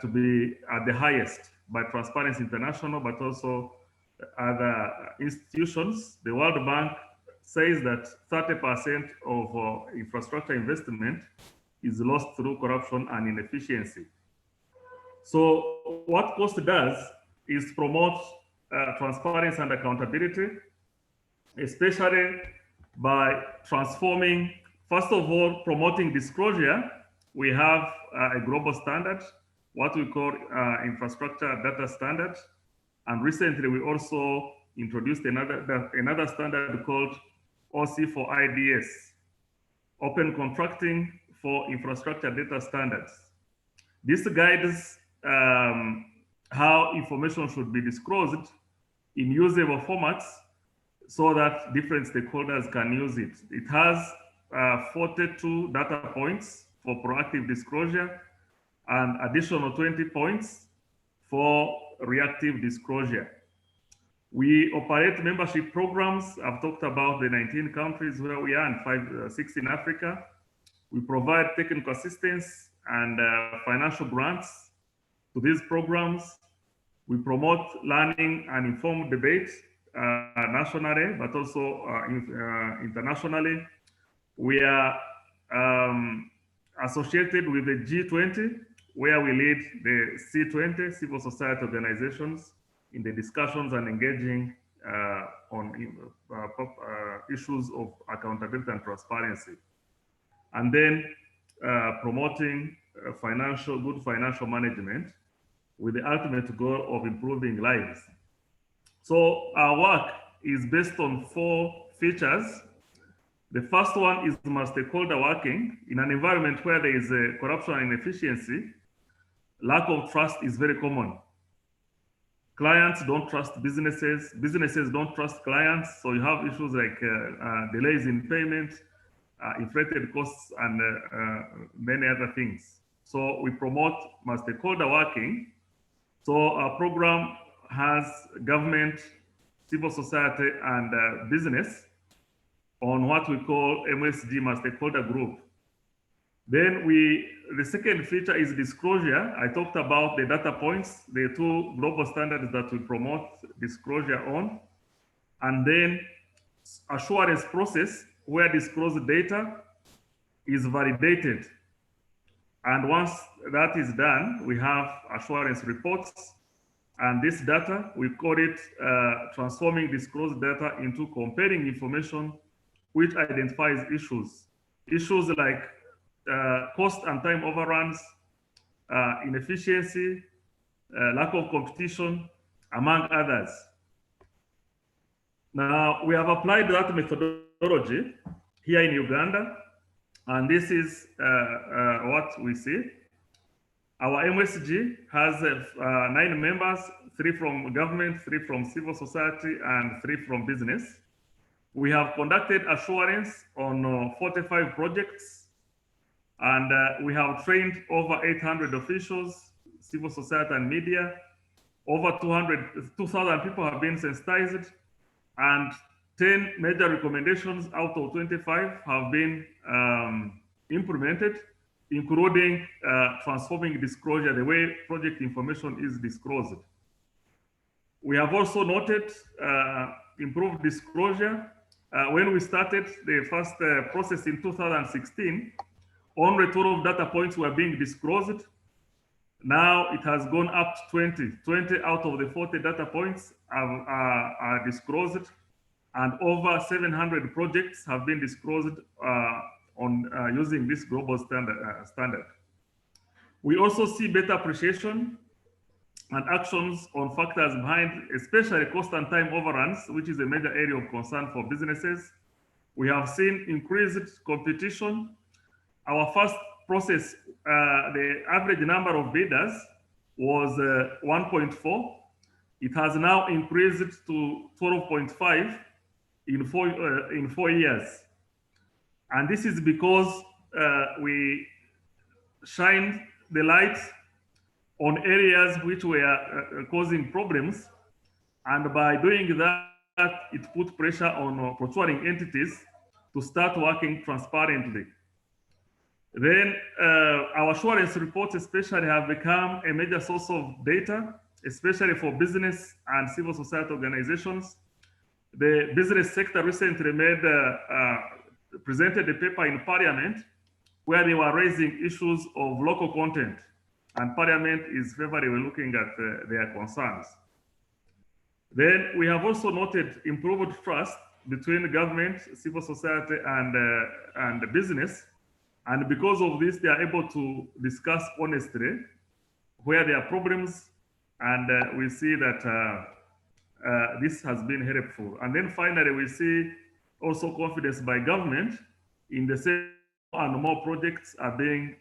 to be at the highest by Transparency International, but also other institutions. The World Bank says that 30% of infrastructure investment is lost through corruption and inefficiency. So what COST does is promote transparency and accountability, especially by transforming, first of all, promoting disclosure. We have a global standard, what we call infrastructure data standard. And recently we also introduced another standard called OC4IDS, Open Contracting for Infrastructure Data Standards. This guides how information should be disclosed in usable formats so that different stakeholders can use it. It has 42 data points for proactive disclosure and additional 20 points for reactive disclosure. We operate membership programs. I've talked about the 19 countries where we are and 6 in Africa. We provide technical assistance and financial grants to these programs. We promote learning and informed debate nationally, but also internationally. We are associated with the G20, where we lead the C20, civil society organizations, in the discussions and engaging on issues of accountability and transparency. And then promoting good financial management with the ultimate goal of improving lives. So our work is based on 4 features. The first one is multi-stakeholder working. In an environment where there is corruption and inefficiency, lack of trust is very common. Clients don't trust businesses, businesses don't trust clients, so you have issues like delays in payment, inflated costs, and many other things. So we promote multi-stakeholder working. So our program has government, civil society, and business on what we call MSG, multi-stakeholder group. Then the second feature is disclosure. I talked about the data points, the 2 global standards that we promote disclosure on. And then assurance process, where disclosed data is validated. And once that is done, we have assurance reports. And this data, we call it transforming disclosed data into compelling information, which identifies issues. Issues like cost and time overruns, inefficiency, lack of competition, among others. Now, we have applied that methodology here in Uganda, And this is what we see. Our MSG has 9 members, 3 from government, 3 from civil society, and 3 from business. We have conducted assurance on 45 projects, and we have trained over 800 officials, civil society and media. Over 2,000 people have been sensitized, and 10 major recommendations out of 25 have been implemented, including transforming disclosure, the way project information is disclosed. We have also noted improved disclosure. When we started the first process in 2016, only 12 data points were being disclosed. Now it has gone up to 20. 20 out of the 40 data points are disclosed, and over 700 projects have been disclosed on using this global standard. We also see better appreciation and actions on factors behind, especially cost and time overruns, which is a major area of concern for businesses. We have seen increased competition. Our first process, the average number of bidders was 1.4. It has now increased to 12.5 in 4 years. And this is because we shine the light on areas which were causing problems. And by doing that, it put pressure on procuring entities to start working transparently. Then our assurance reports especially have become a major source of data, especially for business and civil society organizations. The business sector recently presented a paper in Parliament where they were raising issues of local content, and Parliament is favorably looking at their concerns. Then we have also noted improved trust between government, civil society, and the business. And because of this, they are able to discuss honestly where there are problems, and we see that this has been helpful. And then finally, we see also confidence by government in the same, and more projects are being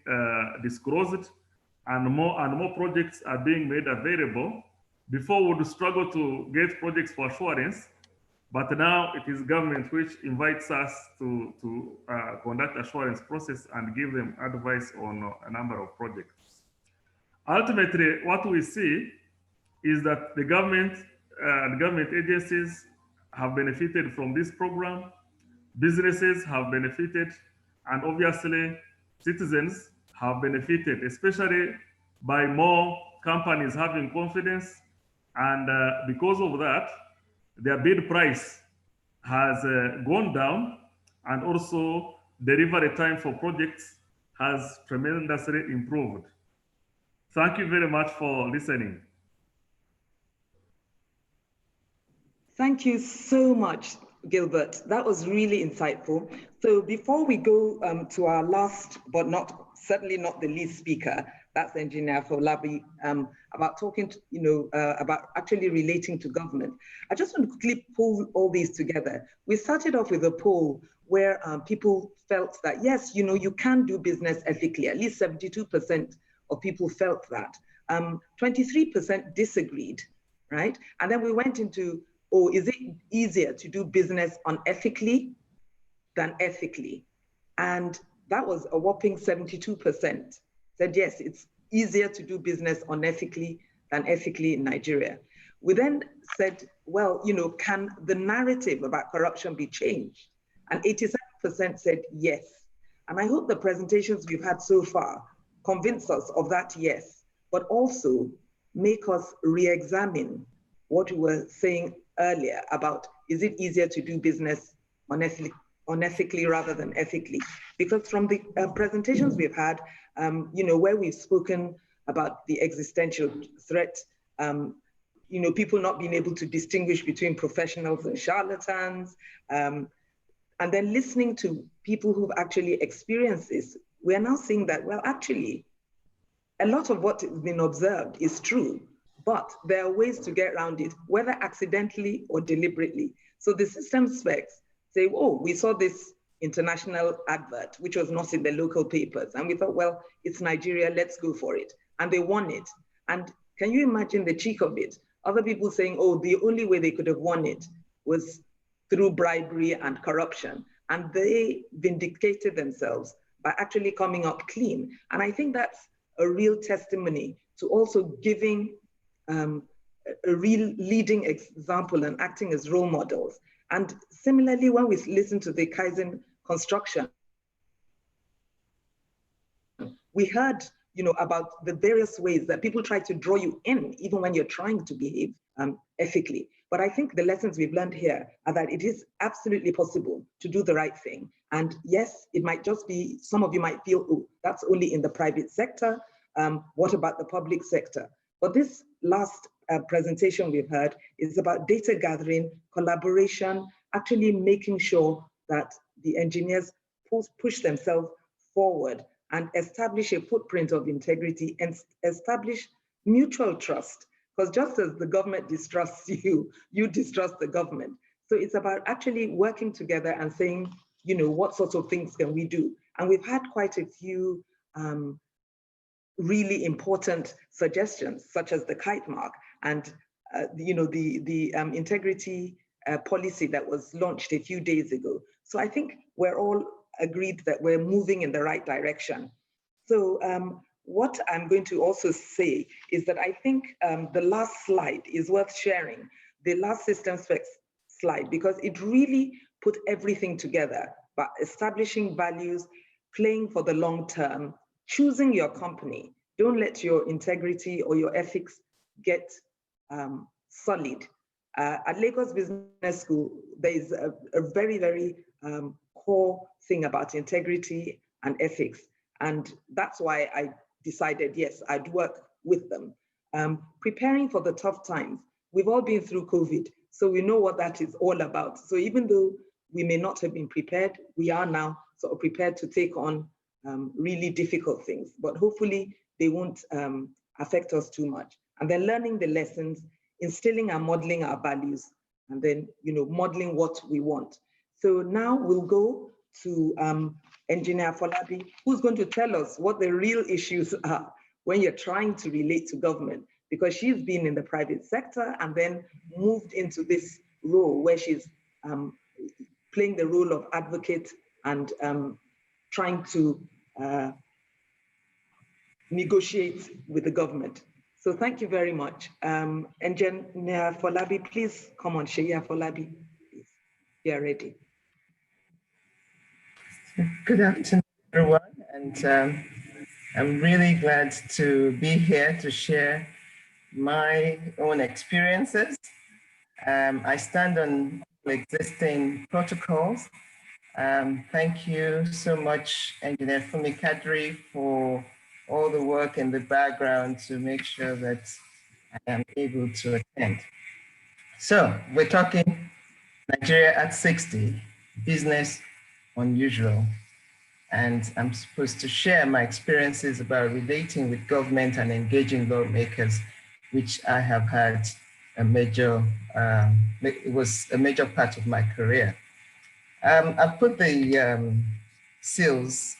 disclosed, and more projects are being made available. Before we would struggle to get projects for assurance, but now it is government which invites us to conduct assurance process and give them advice on a number of projects. Ultimately, what we see is that the government and government agencies have benefited from this program, businesses have benefited, and obviously citizens have benefited, especially by more companies having confidence. And because of that, their bid price has gone down, and also delivery time for projects has tremendously improved. Thank you very much for listening. Thank you so much, Gilbert. That was really insightful. So before we go to our last, but certainly not the least speaker, that's Engineer Folabi, about talking to, about actually relating to government. I just want to quickly pull all these together. We started off with a poll where people felt that, yes, you can do business ethically. At least 72% of people felt that. 23% disagreed, right? And then we went into, is it easier to do business unethically than ethically? And that was a whopping 72%. Said, yes, it's easier to do business unethically than ethically in Nigeria. We then said, well, can the narrative about corruption be changed? And 87% said yes. And I hope the presentations we've had so far convince us of that yes, but also make us re-examine what we were saying earlier about, is it easier to do business unethically rather than ethically? Because from the presentations we've had, where we've spoken about the existential threat, people not being able to distinguish between professionals and charlatans, and then listening to people who've actually experienced this, we're now seeing that, well, actually, a lot of what has been observed is true, but there are ways to get around it, whether accidentally or deliberately. So the system specs say, oh, we saw this international advert, which was not in the local papers. And we thought, well, it's Nigeria, let's go for it. And they won it. And can you imagine the cheek of it? Other people saying, oh, the only way they could have won it was through bribery and corruption. And they vindicated themselves by actually coming up clean. And I think that's a real testimony to also giving a real leading example and acting as role models. And similarly, when we listen to the Kaizen construction, we heard, about the various ways that people try to draw you in, even when you're trying to behave ethically. But I think the lessons we've learned here are that it is absolutely possible to do the right thing. And yes, it might just be, some of you might feel, oh, that's only in the private sector. What about the public sector? But this last presentation we've heard is about data gathering, collaboration, actually making sure that the engineers push themselves forward and establish a footprint of integrity and establish mutual trust. Because just as the government distrusts you, you distrust the government. So it's about actually working together and saying, what sorts of things can we do? And we've had quite a few really important suggestions, such as the kite mark and the integrity policy that was launched a few days ago. So I think we're all agreed that we're moving in the right direction. So what I'm going to also say is that I think the last slide is worth sharing, the last system specs slide, because it really put everything together, but establishing values, playing for the long term, choosing your company. Don't let your integrity or your ethics get sullied. At Lagos Business School, there is a very, very core thing about integrity and ethics. And that's why I decided, yes, I'd work with them. Preparing for the tough times. We've all been through COVID, so we know what that is all about. So even though we may not have been prepared, we are now sort of prepared to take on really difficult things, but hopefully they won't affect us too much. And then learning the lessons, instilling and modeling our values, and then modeling what we want. So now we'll go to Engineer Folabi, who's going to tell us what the real issues are when you're trying to relate to government, because she's been in the private sector and then moved into this role where she's playing the role of advocate and trying to negotiate with the government. So thank you very much. Engineer Folabi, please come on, Sheya Folabi, please. You're ready. Good afternoon, everyone. And I'm really glad to be here to share my own experiences. I stand on existing protocols. Thank you so much, Engineer Fumi Kadri, for all the work in the background to make sure that I am able to attend. So we're talking Nigeria at 60, business unusual. And I'm supposed to share my experiences about relating with government and engaging lawmakers, which I have had a major, it was a major part of my career. I've put the seals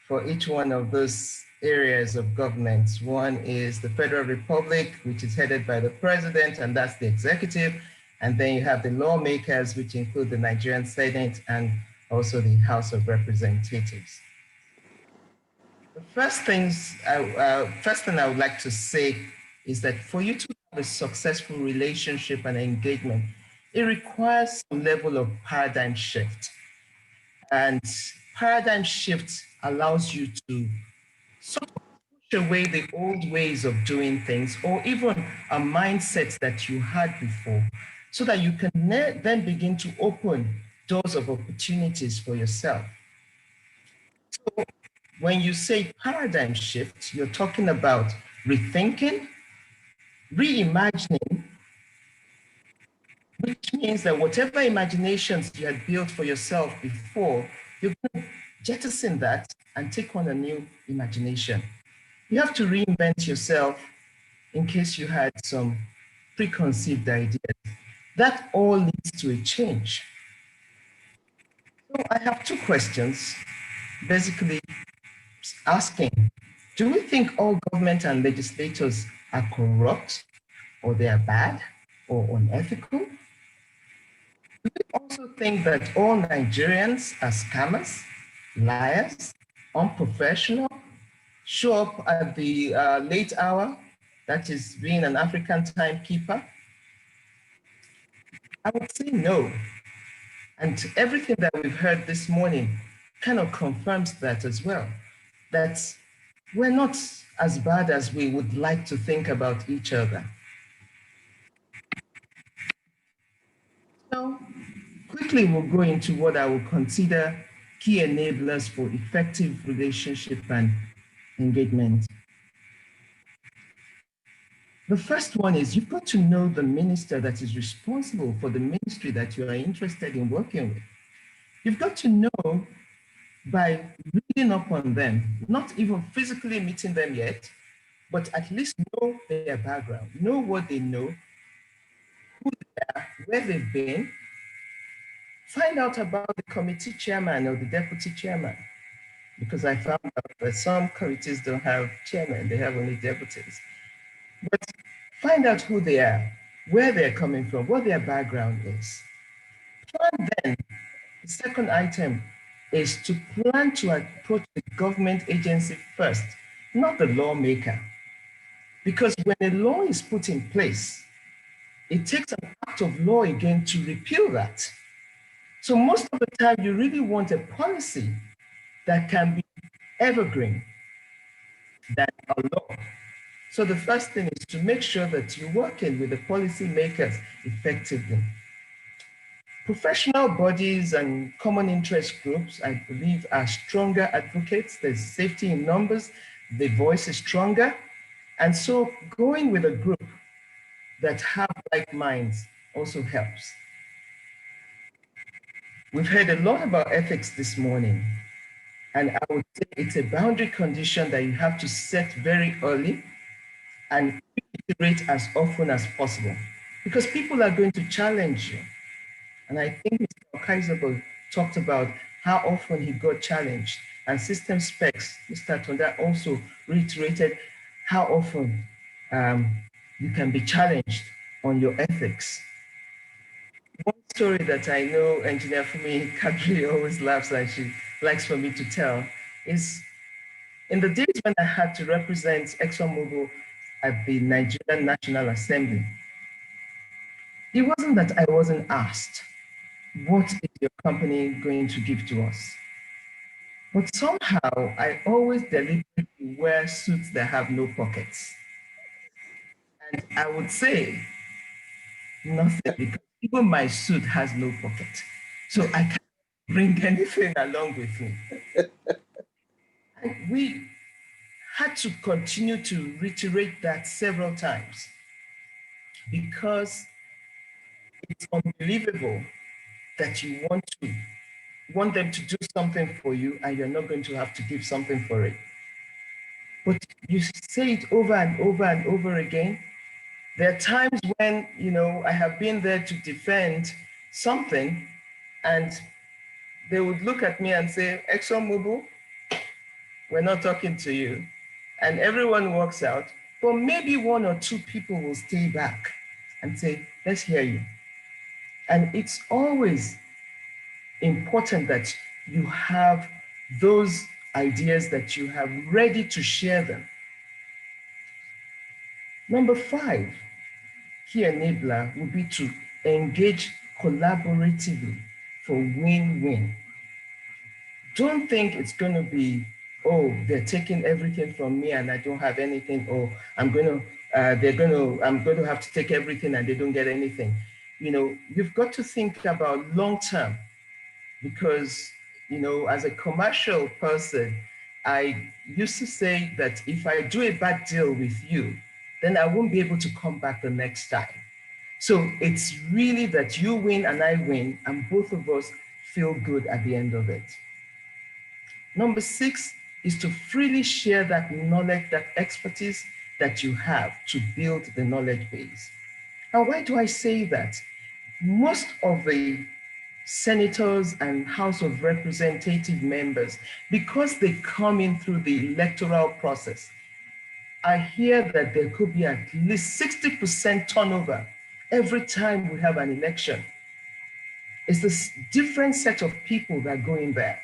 for each one of those areas of government. One is the Federal Republic, which is headed by the president, and that's the executive. And then you have the lawmakers, which include the Nigerian Senate and also the House of Representatives. The first thing I would like to say is that for you to have a successful relationship and engagement, it requires some level of paradigm shift. And paradigm shift allows you to sort of push away the old ways of doing things, or even a mindset that you had before, so that you can then begin to open doors of opportunities for yourself. So when you say paradigm shift, you're talking about rethinking, reimagining, which means that whatever imaginations you had built for yourself before, you're going to jettison that and take on a new imagination. You have to reinvent yourself in case you had some preconceived ideas. That all leads to a change. So I have two questions, basically asking, do we think all government and legislators are corrupt, or they are bad, or unethical? Do we also think that all Nigerians are scammers, liars, unprofessional, show up at the late hour, that is being an African timekeeper? I would say no. And everything that we've heard this morning kind of confirms that as well, that we're not as bad as we would like to think about each other. So quickly we'll go into what I would consider key enablers for effective relationship and engagement. The first one is you've got to know the minister that is responsible for the ministry that you are interested in working with. You've got to know by reading up on them, not even physically meeting them yet, but at least know their background, know what they know, who they are, where they've been. Find out about the committee chairman or the deputy chairman, because I found out that some committees don't have chairman, they have only deputies. But find out who they are, where they're coming from, what their background is. Plan then. The second item is to plan to approach the government agency first, not the lawmaker. Because when a law is put in place, it takes an act of law again to repeal that. So most of the time, you really want a policy that can be evergreen than a law. So the first thing is to make sure that you're working with the policymakers effectively. Professional bodies and common interest groups, I believe, are stronger advocates. There's safety in numbers, the voice is stronger. And so going with a group that have like minds also helps. We've heard a lot about ethics this morning, and I would say it's a boundary condition that you have to set very early and iterate as often as possible, because people are going to challenge you. And I think Mr. Kaiserberg talked about how often he got challenged, and system specs, Mr. Tonda also reiterated how often you can be challenged on your ethics. One story that I know Engineer Fumi Kadri always laughs and she likes for me to tell is in the days when I had to represent ExxonMobil at the Nigerian National Assembly, it wasn't that I wasn't asked, what is your company going to give to us? But somehow I always deliberately wear suits that have no pockets. And I would say nothing, because even my suit has no pocket. So I can't bring anything along with me. And we had to continue to reiterate that several times, because it's unbelievable that you want them to do something for you and you're not going to have to give something for it. But you say it over and over and over again. There are times when, I have been there to defend something and they would look at me and say, ExxonMobil, we're not talking to you. And everyone walks out, but maybe one or two people will stay back and say, let's hear you. And it's always important that you have those ideas that you have ready to share them. Number 5, key enabler would be to engage collaboratively for win-win. Don't think it's going to be, oh, they're taking everything from me and I don't have anything, or I'm going to have to take everything and they don't get anything. You've got to think about long-term, because, as a commercial person, I used to say that if I do a bad deal with you, then I won't be able to come back the next time. So it's really that you win and I win, and both of us feel good at the end of it. Number 6 is to freely share that knowledge, that expertise that you have to build the knowledge base. And why do I say that? Most of the senators and House of Representative members, because they come in through the electoral process, I hear that there could be at least 60% turnover every time we have an election. It's this different set of people that go in there.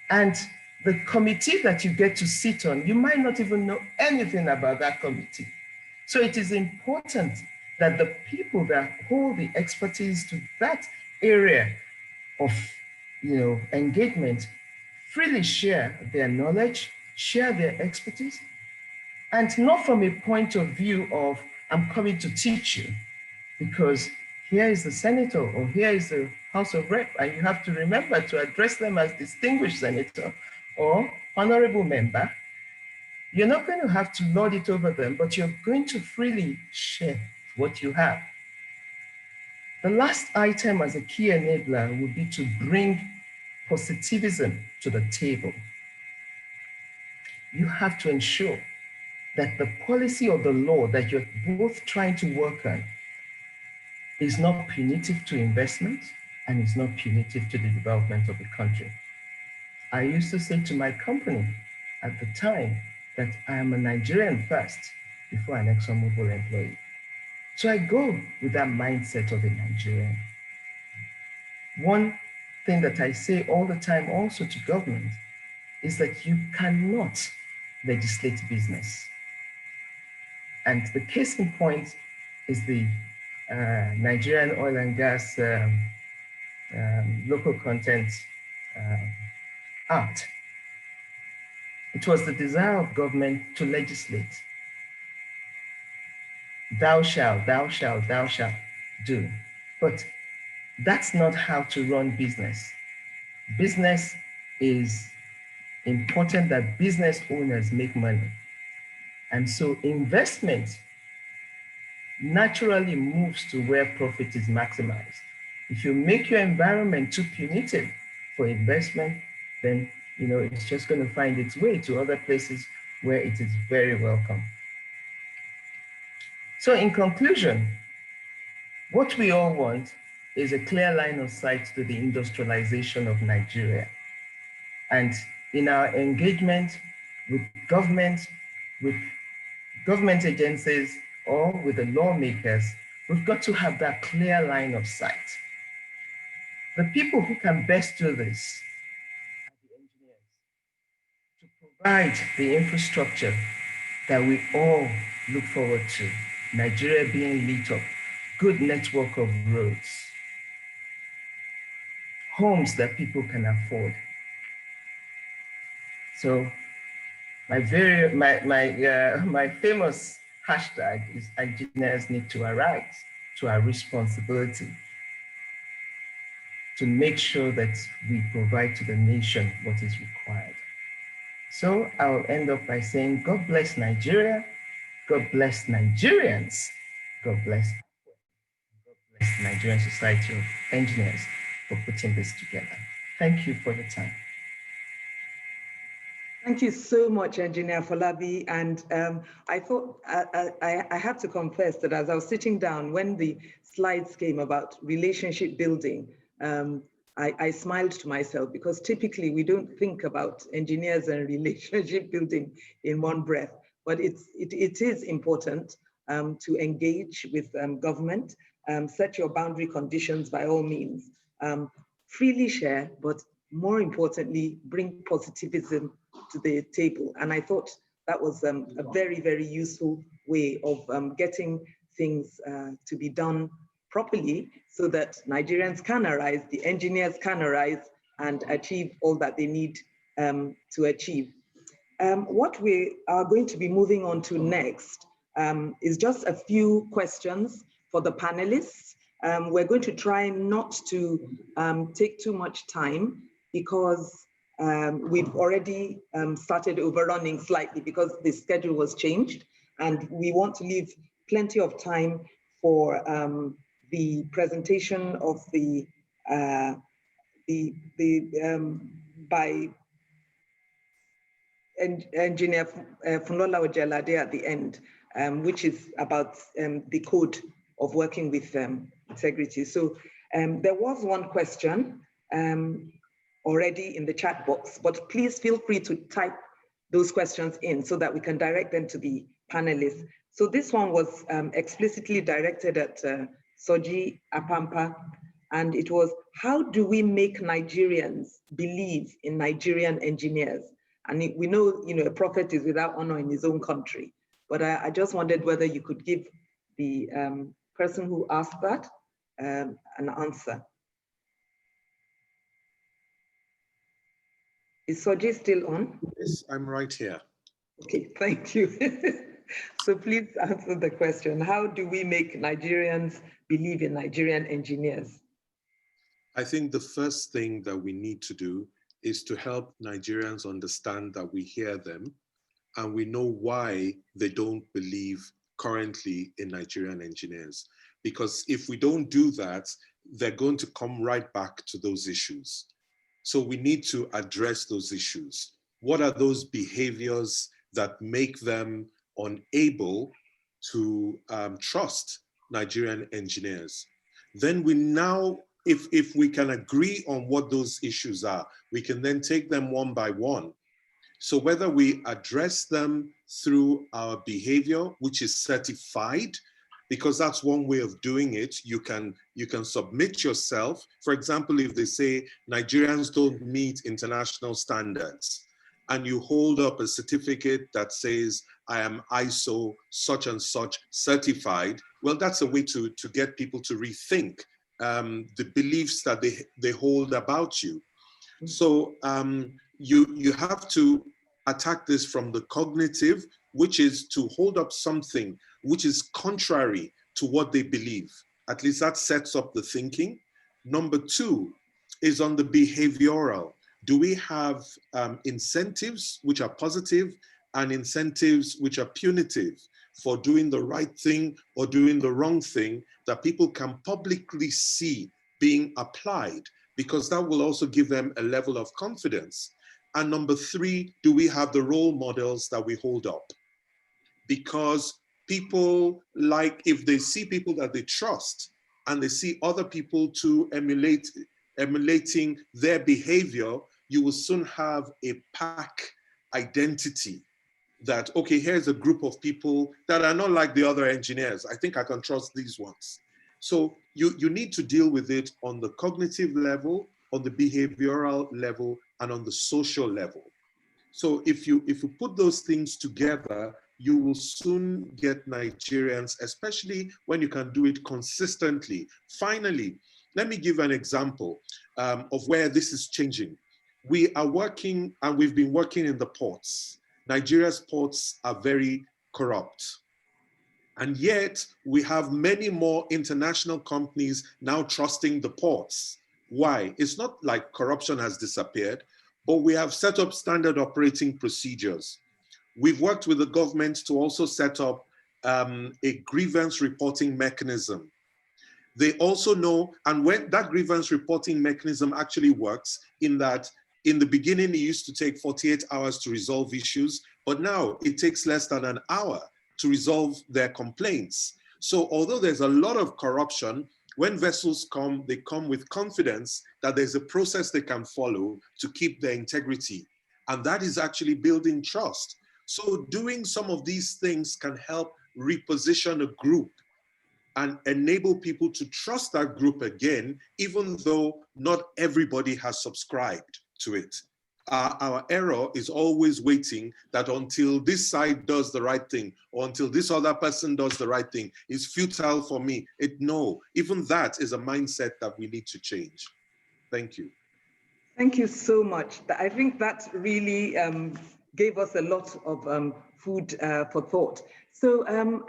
And the committee that you get to sit on, you might not even know anything about that committee. So it is important that the people that hold the expertise to that area of engagement freely share their knowledge, share their expertise, and not from a point of view of, I'm coming to teach you, because here is the senator or here is the House of Rep, and you have to remember to address them as distinguished senator or honorable member. You're not going to have to lord it over them, but you're going to freely share what you have. The last item as a key enabler would be to bring positivism to the table. You have to ensure that the policy or the law that you're both trying to work on is not punitive to investment and is not punitive to the development of the country. I used to say to my company at the time that I am a Nigerian first before an ExxonMobil employee. So I go with that mindset of a Nigerian. One thing that I say all the time also to government is that you cannot legislate business. And the case in point is the Nigerian Oil and Gas Local Content Act. It was the desire of government to legislate. Thou shalt, thou shalt, thou shalt do. But that's not how to run business. Business is important that business owners make money. And so investment naturally moves to where profit is maximized. If you make your environment too punitive for investment, then it's just going to find its way to other places where it is very welcome. So in conclusion, what we all want is a clear line of sight to the industrialization of Nigeria. And in our engagement with government agencies, or with the lawmakers, we've got to have that clear line of sight. The people who can best do this are the engineers, to provide the infrastructure that we all look forward to. Nigeria being lit up, good network of roads, homes that people can afford. So my famous hashtag is engineers need to arise to our responsibility to make sure that we provide to the nation what is required. So I'll end up by saying, God bless Nigeria, God bless Nigerians, God bless the Nigerian Society of Engineers for putting this together. Thank you for your time. Thank you so much, Engineer Folabi. And I thought, I have to confess that as I was sitting down, when the slides came about relationship building, I smiled to myself, because typically we don't think about engineers and relationship building in one breath, but it is important to engage with government, set your boundary conditions by all means, freely share, but more importantly, bring positivism to the table. And I thought that was a very, very useful way of getting things to be done properly, so that Nigerians can arise, the engineers can arise and achieve all that they need to achieve. What we are going to be moving on to next is just a few questions for the panelists. We're going to try not to take too much time, because we've already started overrunning slightly because the schedule was changed, and we want to leave plenty of time for the presentation of by Engineer Funola Ojelade at the end, which is about the code of working with integrity. So There was one question already in the chat box, but please feel free to type those questions in so that we can direct them to the panelists. So this one was explicitly directed at Soji Apampa, and it was, how do we make Nigerians believe in Nigerian engineers? And we know, a prophet is without honor in his own country, but I just wondered whether you could give the person who asked that an answer. Is Soji still on? Yes, I'm right here. Okay, thank you. So please answer the question. How do we make Nigerians believe in Nigerian engineers? I think the first thing that we need to do is to help Nigerians understand that we hear them and we know why they don't believe currently in Nigerian engineers. Because if we don't do that, they're going to come right back to those issues. So we need to address those issues. What are those behaviors that make them unable to trust Nigerian engineers? Then we now, if we can agree on what those issues are, we can then take them one by one. So whether we address them through our behavior, which is certified, because that's one way of doing it. You can submit yourself. For example, if they say Nigerians don't meet international standards, and you hold up a certificate that says, I am ISO such and such certified, well, that's a way to get people to rethink the beliefs that they hold about you. So you have to attack this from the cognitive, which is to hold up something which is contrary to what they believe. At least that sets up the thinking. Number two is on the behavioral. Do we have incentives which are positive and incentives which are punitive for doing the right thing or doing the wrong thing that people can publicly see being applied? Because that will also give them a level of confidence. And number three, do we have the role models that we hold up? Because people like, if they see people that they trust and they see other people to emulating their behavior, you will soon have a pack identity that, okay, here's a group of people that are not like the other engineers. I think I can trust these ones. So you need to deal with it on the cognitive level, on the behavioral level, and on the social level. So if you put those things together, you will soon get Nigerians, especially when you can do it consistently. Finally, let me give an example of where this is changing. We are working, and we've been working in the ports. Nigeria's ports are very corrupt. And yet we have many more international companies now trusting the ports. Why? It's not like corruption has disappeared, but we have set up standard operating procedures. We've worked with the government to also set up a grievance reporting mechanism. They also know, and when that grievance reporting mechanism actually works, in that in the beginning, it used to take 48 hours to resolve issues, but now it takes less than an hour to resolve their complaints. So although there's a lot of corruption, when vessels come, they come with confidence that there's a process they can follow to keep their integrity. And that is actually building trust. So doing some of these things can help reposition a group and enable people to trust that group again, even though not everybody has subscribed to it. Our error is always waiting that until this side does the right thing, or until this other person does the right thing, it's futile for me. No, even that is a mindset that we need to change. Thank you. Thank you so much. I think that really gave us a lot of food for thought. So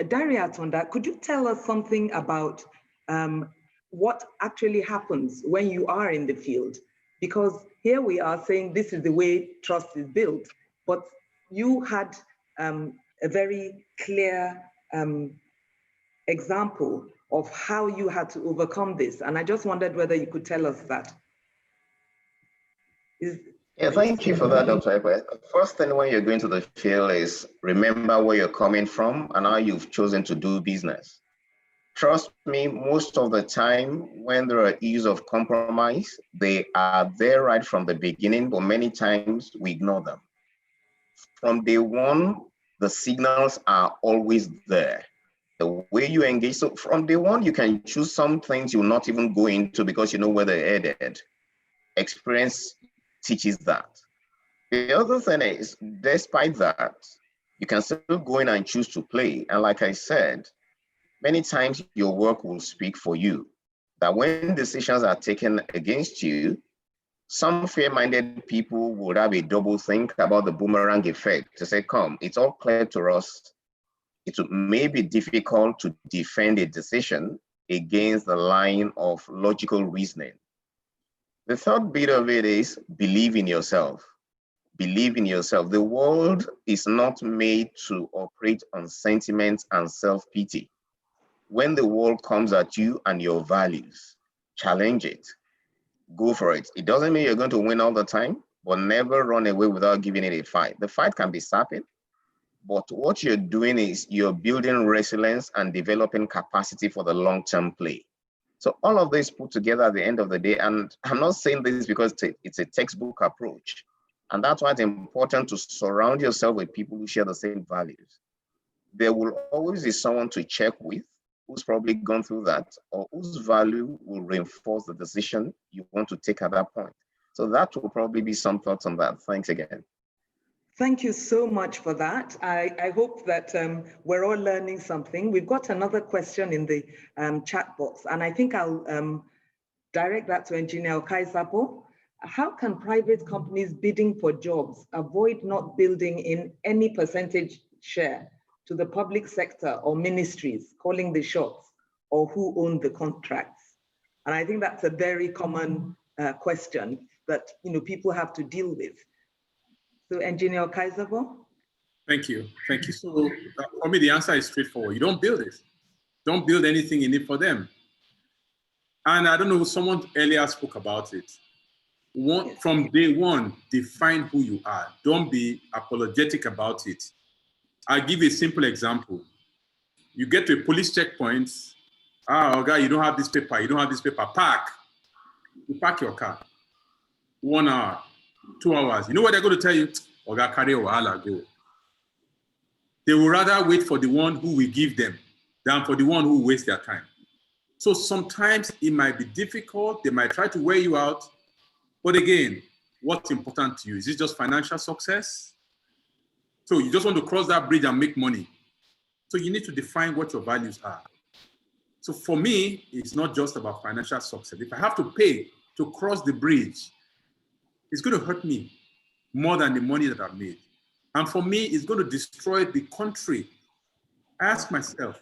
Dariat, on that, could you tell us something about what actually happens when you are in the field? Because here we are saying this is the way trust is built, but you had a very clear example of how you had to overcome this. And I just wondered whether you could tell us that. Yeah, thank you for that, Dr. Ekwe. First thing when you're going to the field is remember where you're coming from and how you've chosen to do business. Trust me, most of the time when there are issues of compromise, they are there right from the beginning, but many times we ignore them. From day one, the signals are always there. The way you engage, so from day one, you can choose some things you'll not even go into because you know where they're headed. Experience teaches that. The other thing is, despite that, you can still go in and choose to play. And like I said, many times your work will speak for you. That when decisions are taken against you, some fair-minded people would have a double think about the boomerang effect to say, come, it's all clear to us. It may be difficult to defend a decision against the line of logical reasoning. The third bit of it is believe in yourself. Believe in yourself. The world is not made to operate on sentiment and self-pity. When the world comes at you and your values, challenge it. Go for it. It doesn't mean you're going to win all the time, but never run away without giving it a fight. The fight can be sapping, but what you're doing is you're building resilience and developing capacity for the long-term play. So all of this put together at the end of the day, and I'm not saying this because it's a textbook approach. And that's why it's important to surround yourself with people who share the same values. There will always be someone to check with who's probably gone through that or whose value will reinforce the decision you want to take at that point. So that will probably be some thoughts on that. Thanks again. Thank you so much for that. I hope that we're all learning something. We've got another question in the chat box, and I think I'll direct that to Engineer Kaisapo. How can private companies bidding for jobs avoid not building in any percentage share to the public sector or ministries calling the shots or who own the contracts? And I think that's a very common question that people have to deal with. So Engineer Kaisapo? Thank you. Thank you. So for me, the answer is straightforward. You don't build it. Don't build anything in it for them. And I don't know, someone earlier spoke about it. From day one, define who you are. Don't be apologetic about it. I'll give you a simple example. You get to a police checkpoint. Oh, guy, you don't have this paper. You don't have this paper. Park. You park your car. 1 hour, 2 hours. You know what they're going to tell you? Oga, carry wahala go. They will rather wait for the one who will give them than for the one who will waste their time. So sometimes it might be difficult. They might try to wear you out. But again, what's important to you? Is it just financial success? So you just want to cross that bridge and make money. So you need to define what your values are. So for me, it's not just about financial success. If I have to pay to cross the bridge, it's going to hurt me more than the money that I've made. And for me, it's going to destroy the country. I ask myself,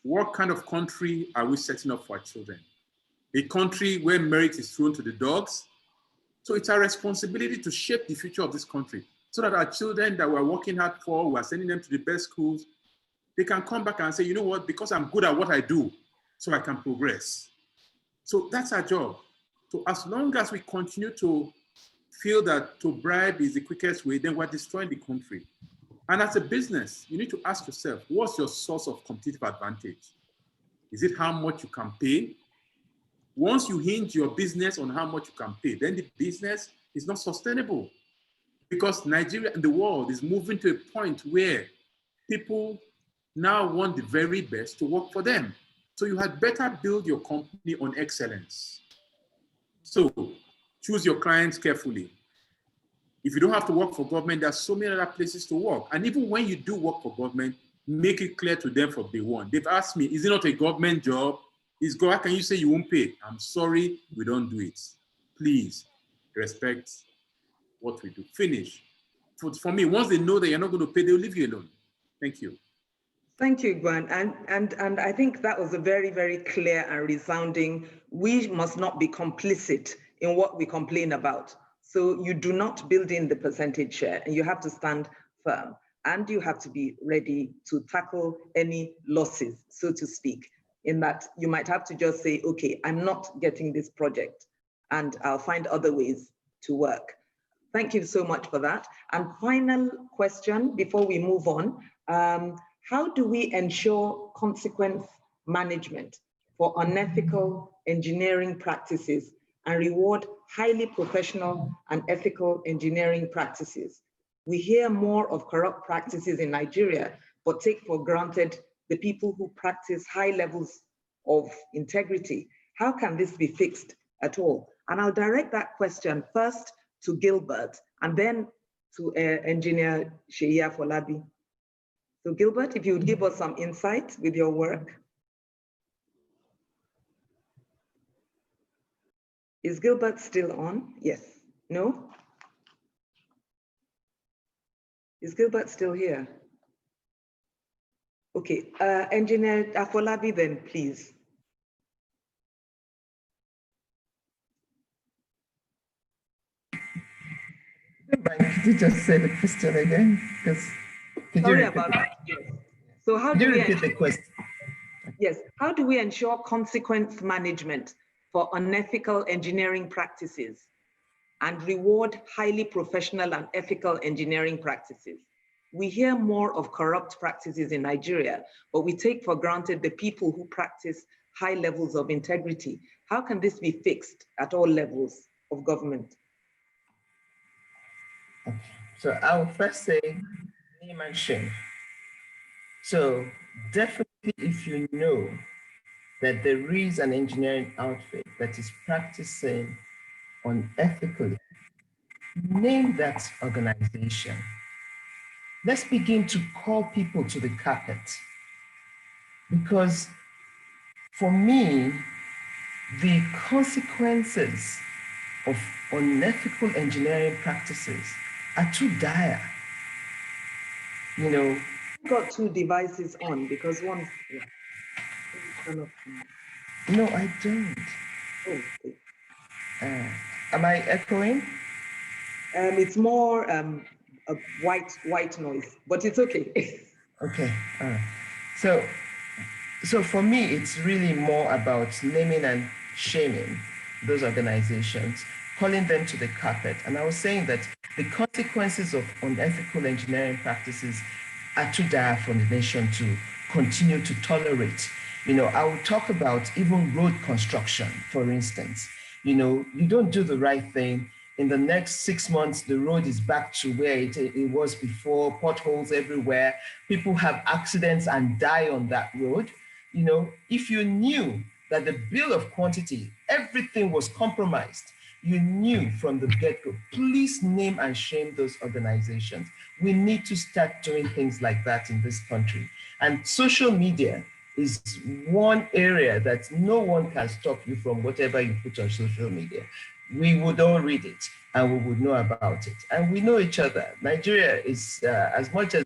what kind of country are we setting up for our children? A country where merit is thrown to the dogs? So it's our responsibility to shape the future of this country so that our children that we're working hard for, we're sending them to the best schools, they can come back and say, you know what, because I'm good at what I do, so I can progress. So that's our job. So as long as we continue to feel that to bribe is the quickest way, then we're destroying the country. And as a business, you need to ask yourself, what's your source of competitive advantage? Is it how much you can pay? Once you hinge your business on how much you can pay, then the business is not sustainable because Nigeria and the world is moving to a point where people now want the very best to work for them. So you had better build your company on excellence. So choose your clients carefully. If you don't have to work for government, there are so many other places to work. And even when you do work for government, make it clear to them from day one. They've asked me, is it not a government job? How can you say you won't pay? I'm sorry, we don't do it. Please respect what we do. Finish. For me, once they know that you're not going to pay, they'll leave you alone. Thank you. Thank you, Gwen. And I think that was a very, very clear and resounding, we must not be complicit in what we complain about. So you do not build in the percentage share and you have to stand firm and you have to be ready to tackle any losses, so to speak, in that you might have to just say, okay, I'm not getting this project and I'll find other ways to work. Thank you so much for that. And final question before we move on, how do we ensure consequence management for unethical engineering practices and reward highly professional and ethical engineering practices. We hear more of corrupt practices in Nigeria, but take for granted the people who practice high levels of integrity. How can this be fixed at all? And I'll direct that question first to Gilbert and then to Engineer Seyi Afolabi. So Gilbert, if you would give us some insight with your work. Is Gilbert still on? Yes. No? Is Gilbert still here? Okay, Engineer Afolabi then, please. Could you just say the question again? Sorry about that. Yes. So how do we repeat the question? Yes, how do we ensure consequence management for unethical engineering practices and reward highly professional and ethical engineering practices? We hear more of corrupt practices in Nigeria, but we take for granted the people who practice high levels of integrity. How can this be fixed at all levels of government? Okay. So I will first say name and shame. So definitely if you know that there is an engineering outfit that is practicing unethically, name that organization. Let's begin to call people to the carpet. Because for me, the consequences of unethical engineering practices are too dire. You know, I've got two devices on because one. Yeah. No, I don't. Oh, okay. Am I echoing? It's more a white noise, but it's okay. Okay. So for me, it's really more about naming and shaming those organizations, calling them to the carpet. And I was saying that the consequences of unethical engineering practices are too dire for the nation to continue to tolerate. You know, I will talk about even road construction, for instance. You know, you don't do the right thing. In the next 6 months, the road is back to where it was before, potholes everywhere. People have accidents and die on that road. You know, if you knew that the bill of quantity, everything was compromised, you knew from the get-go, please name and shame those organizations. We need to start doing things like that in this country. And social media is one area that no one can stop you from whatever you put on social media. We would all read it and we would know about it. And we know each other. Nigeria is, as much as,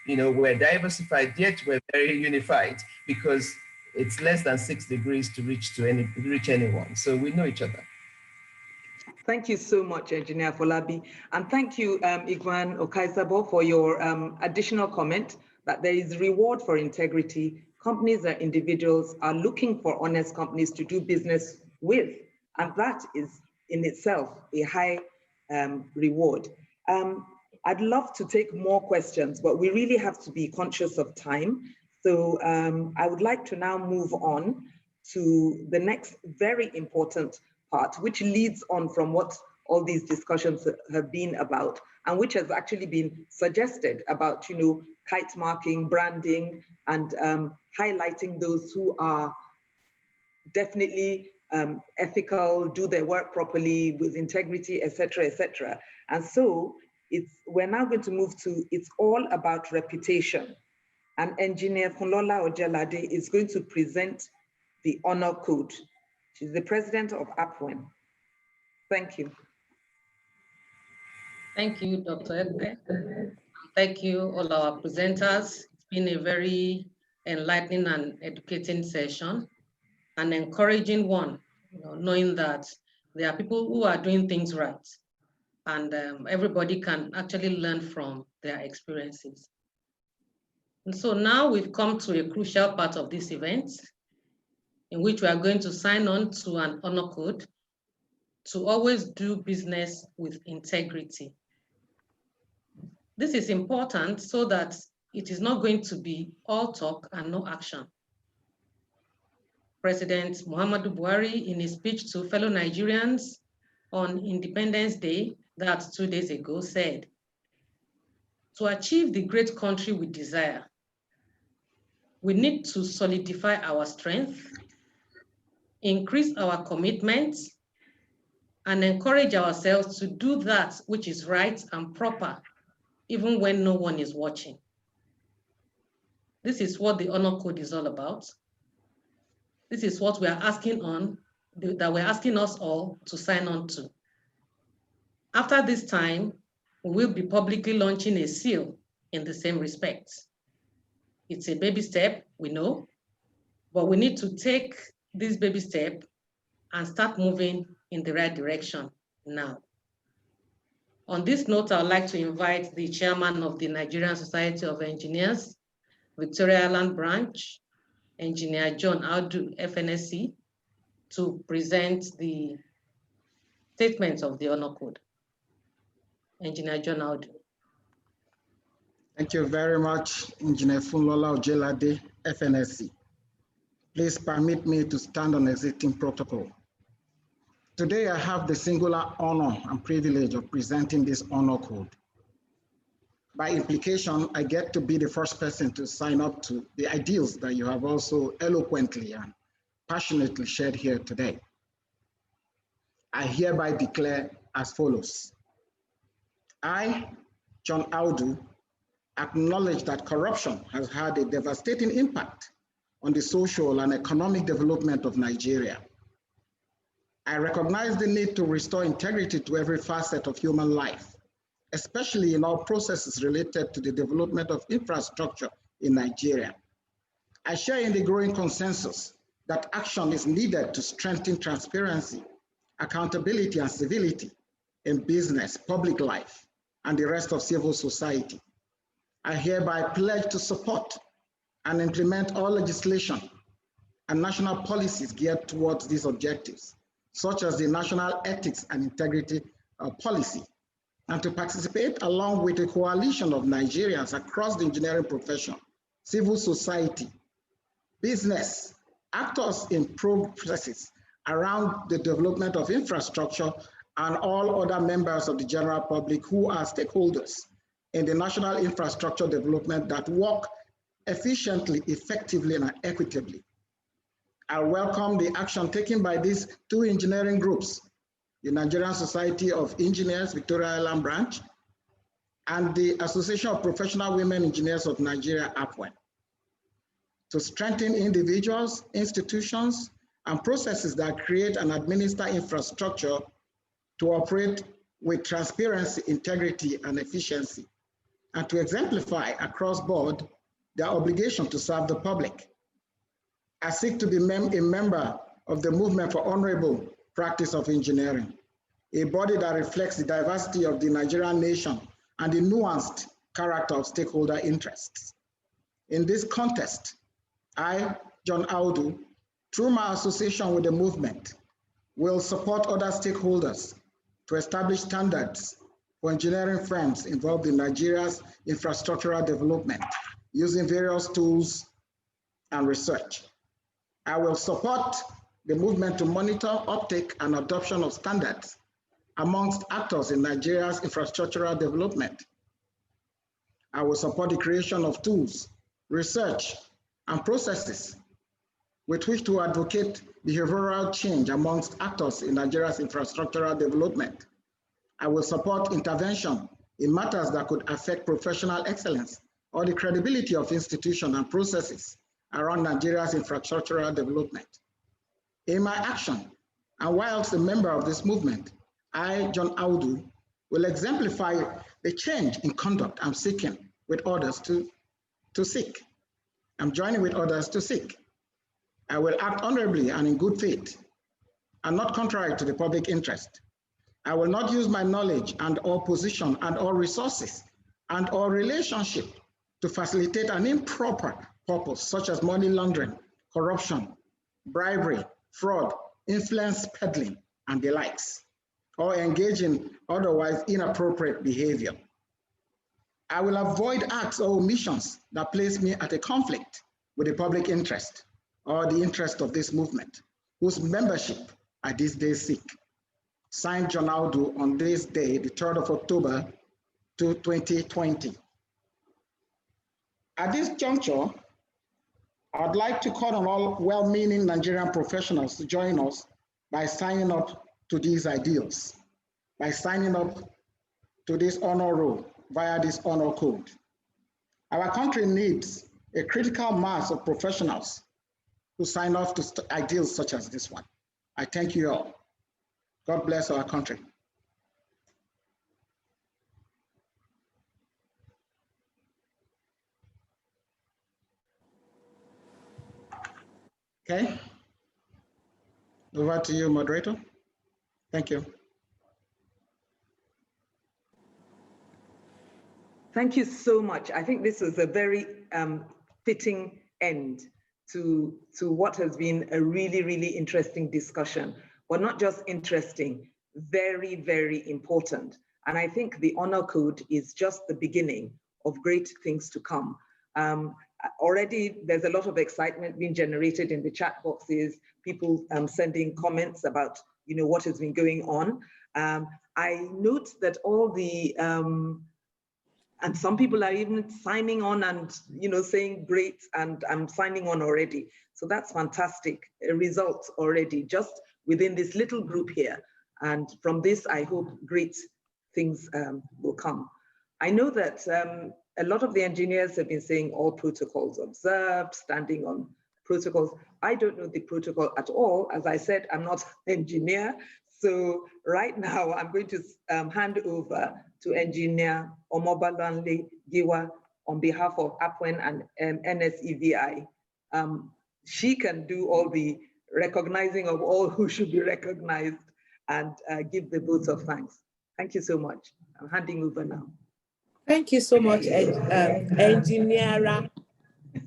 you know, we're diversified, yet we're very unified because it's less than 6 degrees to reach anyone. So we know each other. Thank you so much, Engineer Afolabi. And thank you, Igwan Okaisabo, for your additional comment that there is reward for integrity. Companies and individuals are looking for honest companies to do business with. And that is in itself a high reward. I'd love to take more questions, but we really have to be conscious of time. So I would like to now move on to the next very important part, which leads on from what all these discussions have been about, and which has actually been suggested about, you know, kite marking, branding, and highlighting those who are definitely ethical, do their work properly with integrity, et cetera, et cetera. And so we're now going to move to, it's all about reputation. And Engineer Funlola Ojelade is going to present the honor code. She's the president of APWEN. Thank you. Thank you, Dr. Ekpe. Thank you, all our presenters. It's been a very enlightening and educating session, an encouraging one, you know, knowing that there are people who are doing things right, and everybody can actually learn from their experiences. And so now we've come to a crucial part of this event, in which we are going to sign on to an honor code to always do business with integrity. This is important so that it is not going to be all talk and no action. President Muhammadu Buhari, in his speech to fellow Nigerians on Independence Day, that's 2 days ago, said, "To achieve the great country we desire, we need to solidify our strength, increase our commitment, and encourage ourselves to do that which is right and proper, even when no one is watching." This is what the Honor Code is all about. This is what we are asking that we're asking us all to sign on to. After this time, we will be publicly launching a seal in the same respect. It's a baby step, we know, but we need to take this baby step and start moving in the right direction now. On this note, I would like to invite the chairman of the Nigerian Society of Engineers, Victoria Island Branch, Engineer John Audu, FNSC, to present the statement of the Honor Code. Engineer John Audu. Thank you very much, Engineer Funlola Ojelade, FNSC. Please permit me to stand on existing protocol. Today, I have the singular honor and privilege of presenting this Honor Code. By implication, I get to be the first person to sign up to the ideals that you have also eloquently and passionately shared here today. I hereby declare as follows. I, John Audu, acknowledge that corruption has had a devastating impact on the social and economic development of Nigeria. I recognize the need to restore integrity to every facet of human life, especially in all processes related to the development of infrastructure in Nigeria. I share in the growing consensus that action is needed to strengthen transparency, accountability, and civility in business, public life, and the rest of civil society. I hereby pledge to support and implement all legislation and national policies geared towards these objectives, such as the National Ethics and Integrity Policy, and to participate along with a coalition of Nigerians across the engineering profession, civil society, business, actors in processes around the development of infrastructure, and all other members of the general public who are stakeholders in the national infrastructure development that work efficiently, effectively, and equitably. I welcome the action taken by these two engineering groups, the Nigerian Society of Engineers, Victoria Island Branch, and the Association of Professional Women Engineers of Nigeria, APWEN, to strengthen individuals, institutions, and processes that create and administer infrastructure to operate with transparency, integrity, and efficiency, and to exemplify across board their obligation to serve the public. I seek to be a member of the Movement for Honorable Practice of Engineering, a body that reflects the diversity of the Nigerian nation and the nuanced character of stakeholder interests. In this context, I, John Audu, through my association with the movement, will support other stakeholders to establish standards for engineering firms involved in Nigeria's infrastructural development using various tools and research. I will support the movement to monitor uptake and adoption of standards amongst actors in Nigeria's infrastructural development. I will support the creation of tools, research, and processes with which to advocate behavioral change amongst actors in Nigeria's infrastructural development. I will support intervention in matters that could affect professional excellence or the credibility of institutions and processes around Nigeria's infrastructural development. In my action, and whilst a member of this movement, I, John Audu, will exemplify the change in conduct I'm seeking with others to seek. I'm joining with others to seek. I will act honorably and in good faith, and not contrary to the public interest. I will not use my knowledge and or position and or resources and or relationship to facilitate an improper purpose such as money laundering, corruption, bribery, fraud, influence peddling, and the likes, or engage in otherwise inappropriate behavior. I will avoid acts or omissions that place me at a conflict with the public interest or the interest of this movement, whose membership I this day seek. Signed, John Audu, on this day, the 3rd of October, 2020. At this juncture, I'd like to call on all well-meaning Nigerian professionals to join us by signing up to these ideals, by signing up to this honor roll via this honor code. Our country needs a critical mass of professionals who sign off to ideals such as this one. I thank you all. God bless our country. Okay. Over to you, moderator. Thank you. Thank you so much. I think this was a very fitting end to what has been a really, really interesting discussion. But not just interesting, very, very important. And I think the honor code is just the beginning of great things to come. Already there's a lot of excitement being generated in the chat boxes, people sending comments about what has been going on. I note that all the, and some people are even signing on and saying great, and I'm signing on already. So that's fantastic, results already just within this little group here. And from this, I hope great things will come. I know that a lot of the engineers have been saying all protocols observed, standing on protocols. I don't know the protocol at all. As I said, I'm not an engineer. So right now I'm going to hand over to Engineer Omobalanle Giwa on behalf of APWEN and NSEVI. She can do all the recognizing of all who should be recognized and give the votes of thanks. Thank you so much. I'm handing over now. Thank you so much, Engineer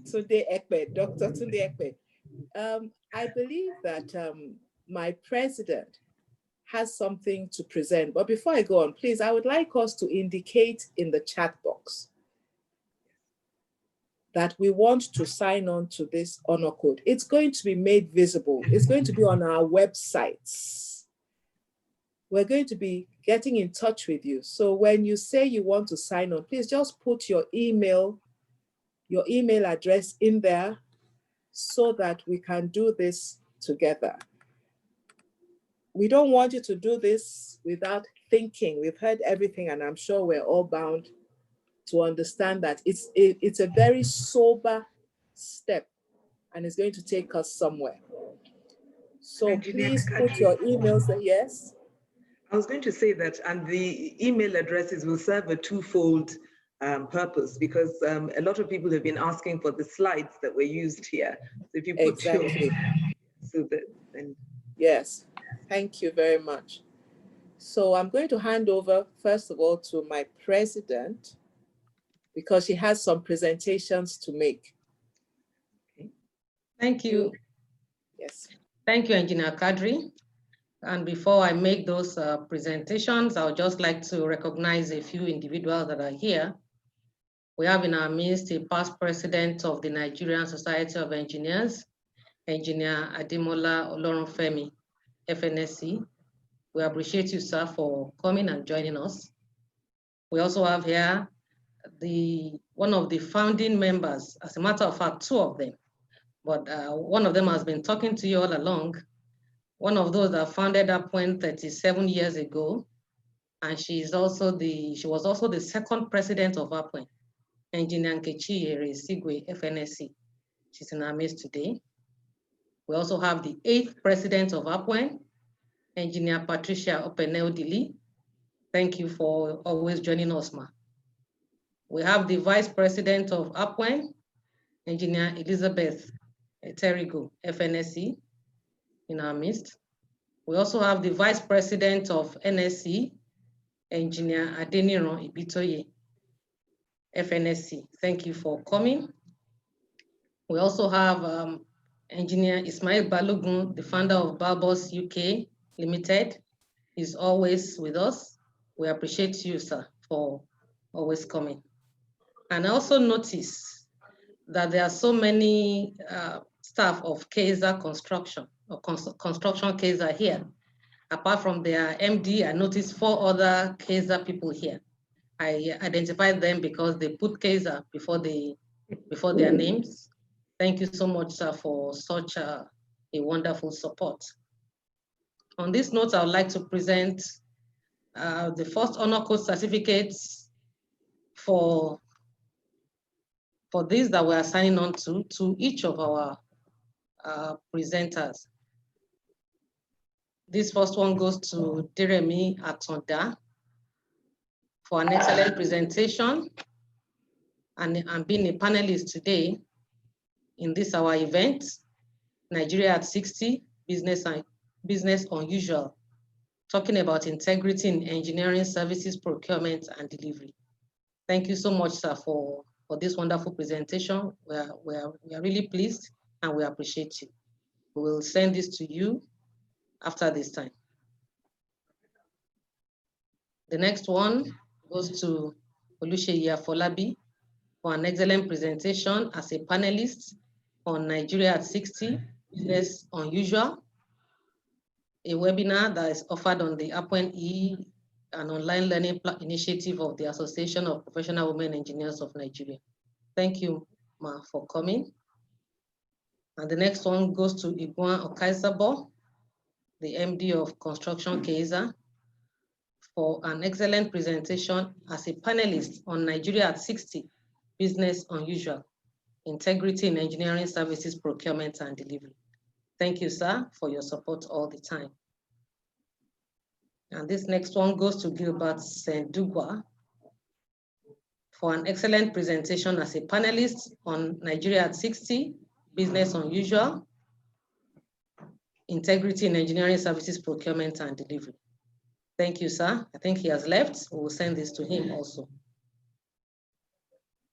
Tunde Ekpe, Dr. Tunde Ekpe. I believe that my president has something to present. But before I go on, please, I would like us to indicate in the chat box that we want to sign on to this honor code. It's going to be made visible. It's going to be on our websites. We're going to be getting in touch with you. So when you say you want to sign on, please just put your email address in there so that we can do this together. We don't want you to do this without thinking. We've heard everything, and I'm sure we're all bound to understand that it's a very sober step, and it's going to take us somewhere. So please put your emails there. Yes? I was going to say that, and the email addresses will serve a twofold purpose, because a lot of people have been asking for the slides that were used here. So if you put exactly. so that then. Yes, thank you very much. So I'm going to hand over, first of all, to my president, because she has some presentations to make. Okay. Thank you. Yes. Thank you, Engineer Kadri. And before I make those presentations, I would just like to recognize a few individuals that are here. We have in our midst a past president of the Nigerian Society of Engineers, Engineer Ademola Olorunfemi, FNSC. We appreciate you, sir, for coming and joining us. We also have here one of the founding members, as a matter of fact, two of them, but one of them has been talking to you all along. One of those that founded APWEN 37 years ago, and she was also the second president of APWEN, Engineer Nkechi Sigwe, FNSC. She's in our midst today. We also have the 8th president of APWEN, Engineer Patricia Openeudili. Thank you for always joining us, ma. We have the vice president of APWEN, Engineer Elizabeth Terigo, FNSC, in our midst. We also have the vice president of NSC, Engineer Adeniran Ibitoye, FNSC. Thank you for coming. We also have Engineer Ismail Balogun, the founder of Barbos UK Limited. He's always with us. We appreciate you, sir, for always coming. And I also notice that there are so many staff of KESA Construction, or Construction KESA here. Apart from their MD, I noticed 4 other KESA people here. I identified them because they put KESA before their names. Thank you so much, sir, for such a wonderful support. On this note, I would like to present the first honor code certificates for this that we are signing on to each of our presenters. This first one goes to Deremi Atonda for an excellent presentation and being a panelist today in this our event, Nigeria at 60, Business Unusual, talking about integrity in engineering services, procurement, and delivery. Thank you so much, sir, for this wonderful presentation. We are really pleased and we appreciate you. We will send this to you after this time. The next one goes to Oluseyi Afolabi for an excellent presentation as a panelist on Nigeria at 60, Business Unusual, a webinar that is offered on the APWEN an online learning initiative of the Association of Professional Women Engineers of Nigeria. Thank you, Ma, for coming. And the next one goes to Igwan Okaisabo, the MD of Construction KESA, for an excellent presentation as a panelist on Nigeria at 60, Business Unusual, Integrity in Engineering Services, Procurement and Delivery. Thank you, sir, for your support all the time. And this next one goes to Gilbert Sendugwa for an excellent presentation as a panelist on Nigeria at 60, Business Unusual, Integrity in Engineering Services, Procurement and Delivery. Thank you, sir. I think he has left. We will send this to him also.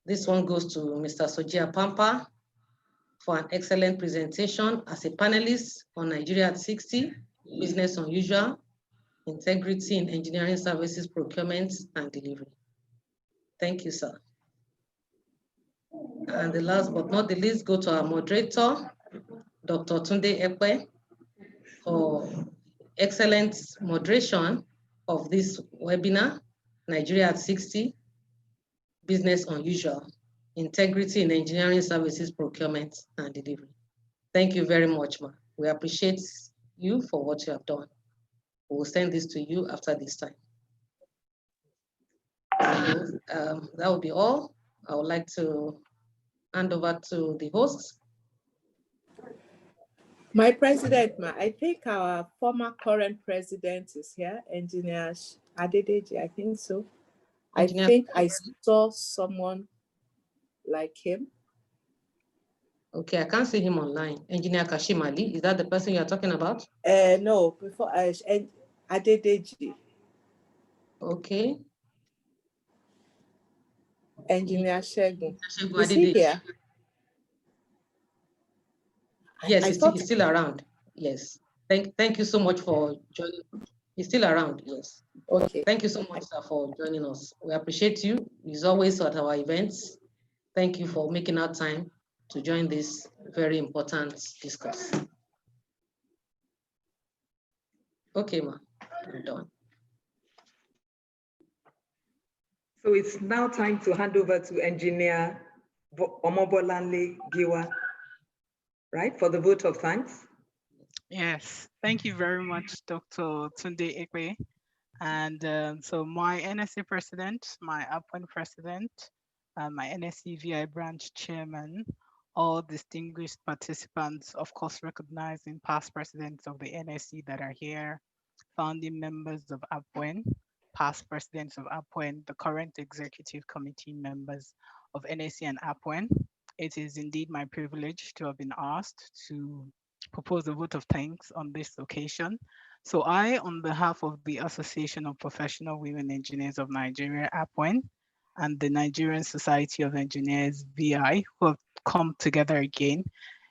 This one goes to Mr. Sojia Pampa for an excellent presentation as a panelist on Nigeria at 60, Business Unusual, Integrity in Engineering Services, Procurement and Delivery. Thank you, sir. And the last but not the least, go to our moderator, Dr. Tunde Ekwe, for excellent moderation of this webinar, Nigeria at 60, Business Unusual, Integrity in Engineering Services, Procurement and Delivery. Thank you very much, ma. We appreciate you for what you have done. We will send this to you after this time. So, that will be all. I would like to hand over to the host. My president, ma, I think our former current president is here, Engineer Adedeji, I think so. Engineer, I think I saw someone like him. Okay, I can't see him online. Engineer Kashim Ali, is that the person you are talking about? No, before Adedeji. Okay. Engineer Shegun. Is he here? Yes, he's still around. Yes. Thank you so much for joining. He's still around, yes. Okay. Thank you so much, sir, for joining us. We appreciate you. He's always at our events. Thank you for making our time to join this very important discourse. Okay, ma, I'm done. So it's now time to hand over to Engineer Omobolanle Giwa, right, for the vote of thanks. Yes, thank you very much, Dr. Tunde Ekwe. And so my NSC president, my APWEN president, my NSC VI branch chairman, all distinguished participants, of course, recognizing past presidents of the NSC that are here, founding members of APWEN, past presidents of APWEN, the current executive committee members of NSC and APWEN. It is indeed my privilege to have been asked to propose a vote of thanks on this occasion. So I, on behalf of the Association of Professional Women Engineers of Nigeria, APWEN, and the Nigerian Society of Engineers, VI, who have come together again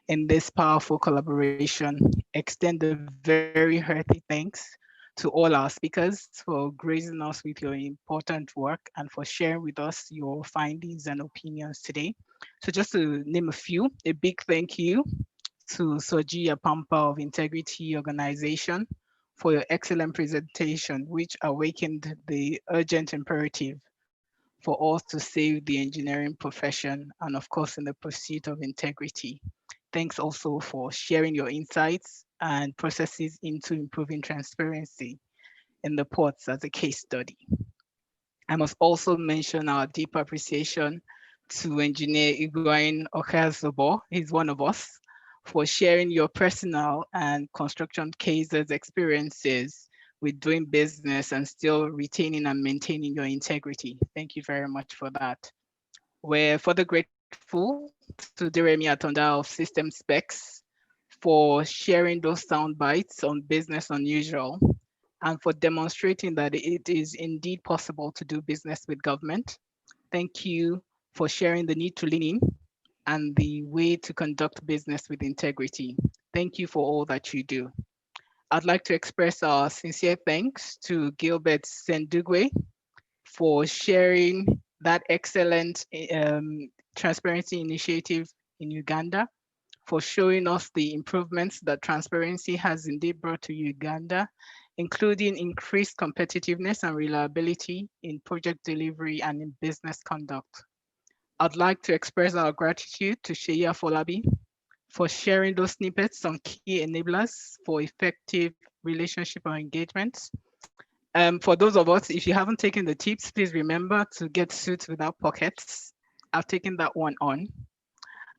in this powerful collaboration, extend a very hearty thanks to all our speakers for gracing us with your important work and for sharing with us your findings and opinions today. So just to name a few, a big thank you to Soji Apampa of Integrity Organization for your excellent presentation, which awakened the urgent imperative for us to save the engineering profession and of course in the pursuit of integrity. Thanks also for sharing your insights and processes into improving transparency in the ports as a case study. I must also mention our deep appreciation to Engineer Iguain Okazobo, he's one of us, for sharing your personal and construction cases experiences with doing business and still retaining and maintaining your integrity. Thank you very much for that. We're further grateful to Deremi Atonda of System Specs for sharing those sound bites on business unusual and for demonstrating that it is indeed possible to do business with government. Thank you for sharing the need to lean in and the way to conduct business with integrity. Thank you for all that you do. I'd like to express our sincere thanks to Gilbert Sendugwe for sharing that excellent transparency initiative in Uganda, for showing us the improvements that transparency has indeed brought to Uganda, including increased competitiveness and reliability in project delivery and in business conduct. I'd like to express our gratitude to Sheya Folabi for sharing those snippets on key enablers for effective relationship or engagements. For those of us, if you haven't taken the tips, please remember to get suits without pockets. I've taken that one on.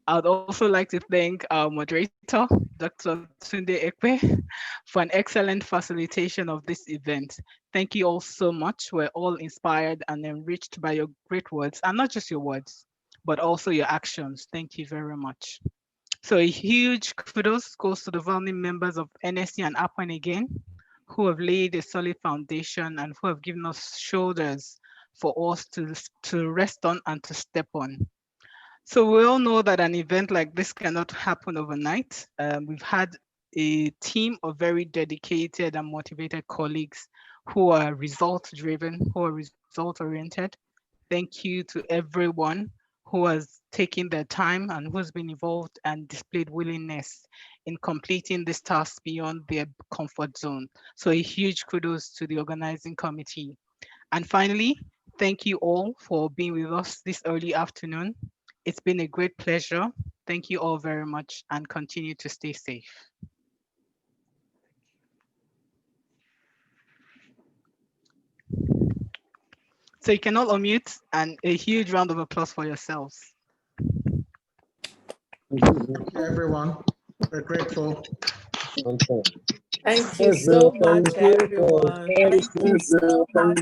I'd also like to thank our moderator, Dr. Tunde Ekwe, for an excellent facilitation of this event. Thank you all so much. We're all inspired and enriched by your great words, and not just your words, but also your actions. Thank you very much. So a huge kudos goes to the founding members of NSC and APWEN again, who have laid a solid foundation and who have given us shoulders for us to rest on and to step on. So we all know that an event like this cannot happen overnight. We've had a team of very dedicated and motivated colleagues who are result-driven, who are result-oriented. Thank you to everyone who has taken their time and who's been involved and displayed willingness in completing this task beyond their comfort zone. So a huge kudos to the organizing committee. And finally, thank you all for being with us this early afternoon. It's been a great pleasure. Thank you all very much and continue to stay safe. So you can all unmute and a huge round of applause for yourselves. Thank you, everyone. We're grateful. Thank you so much, everyone. Thank you so much.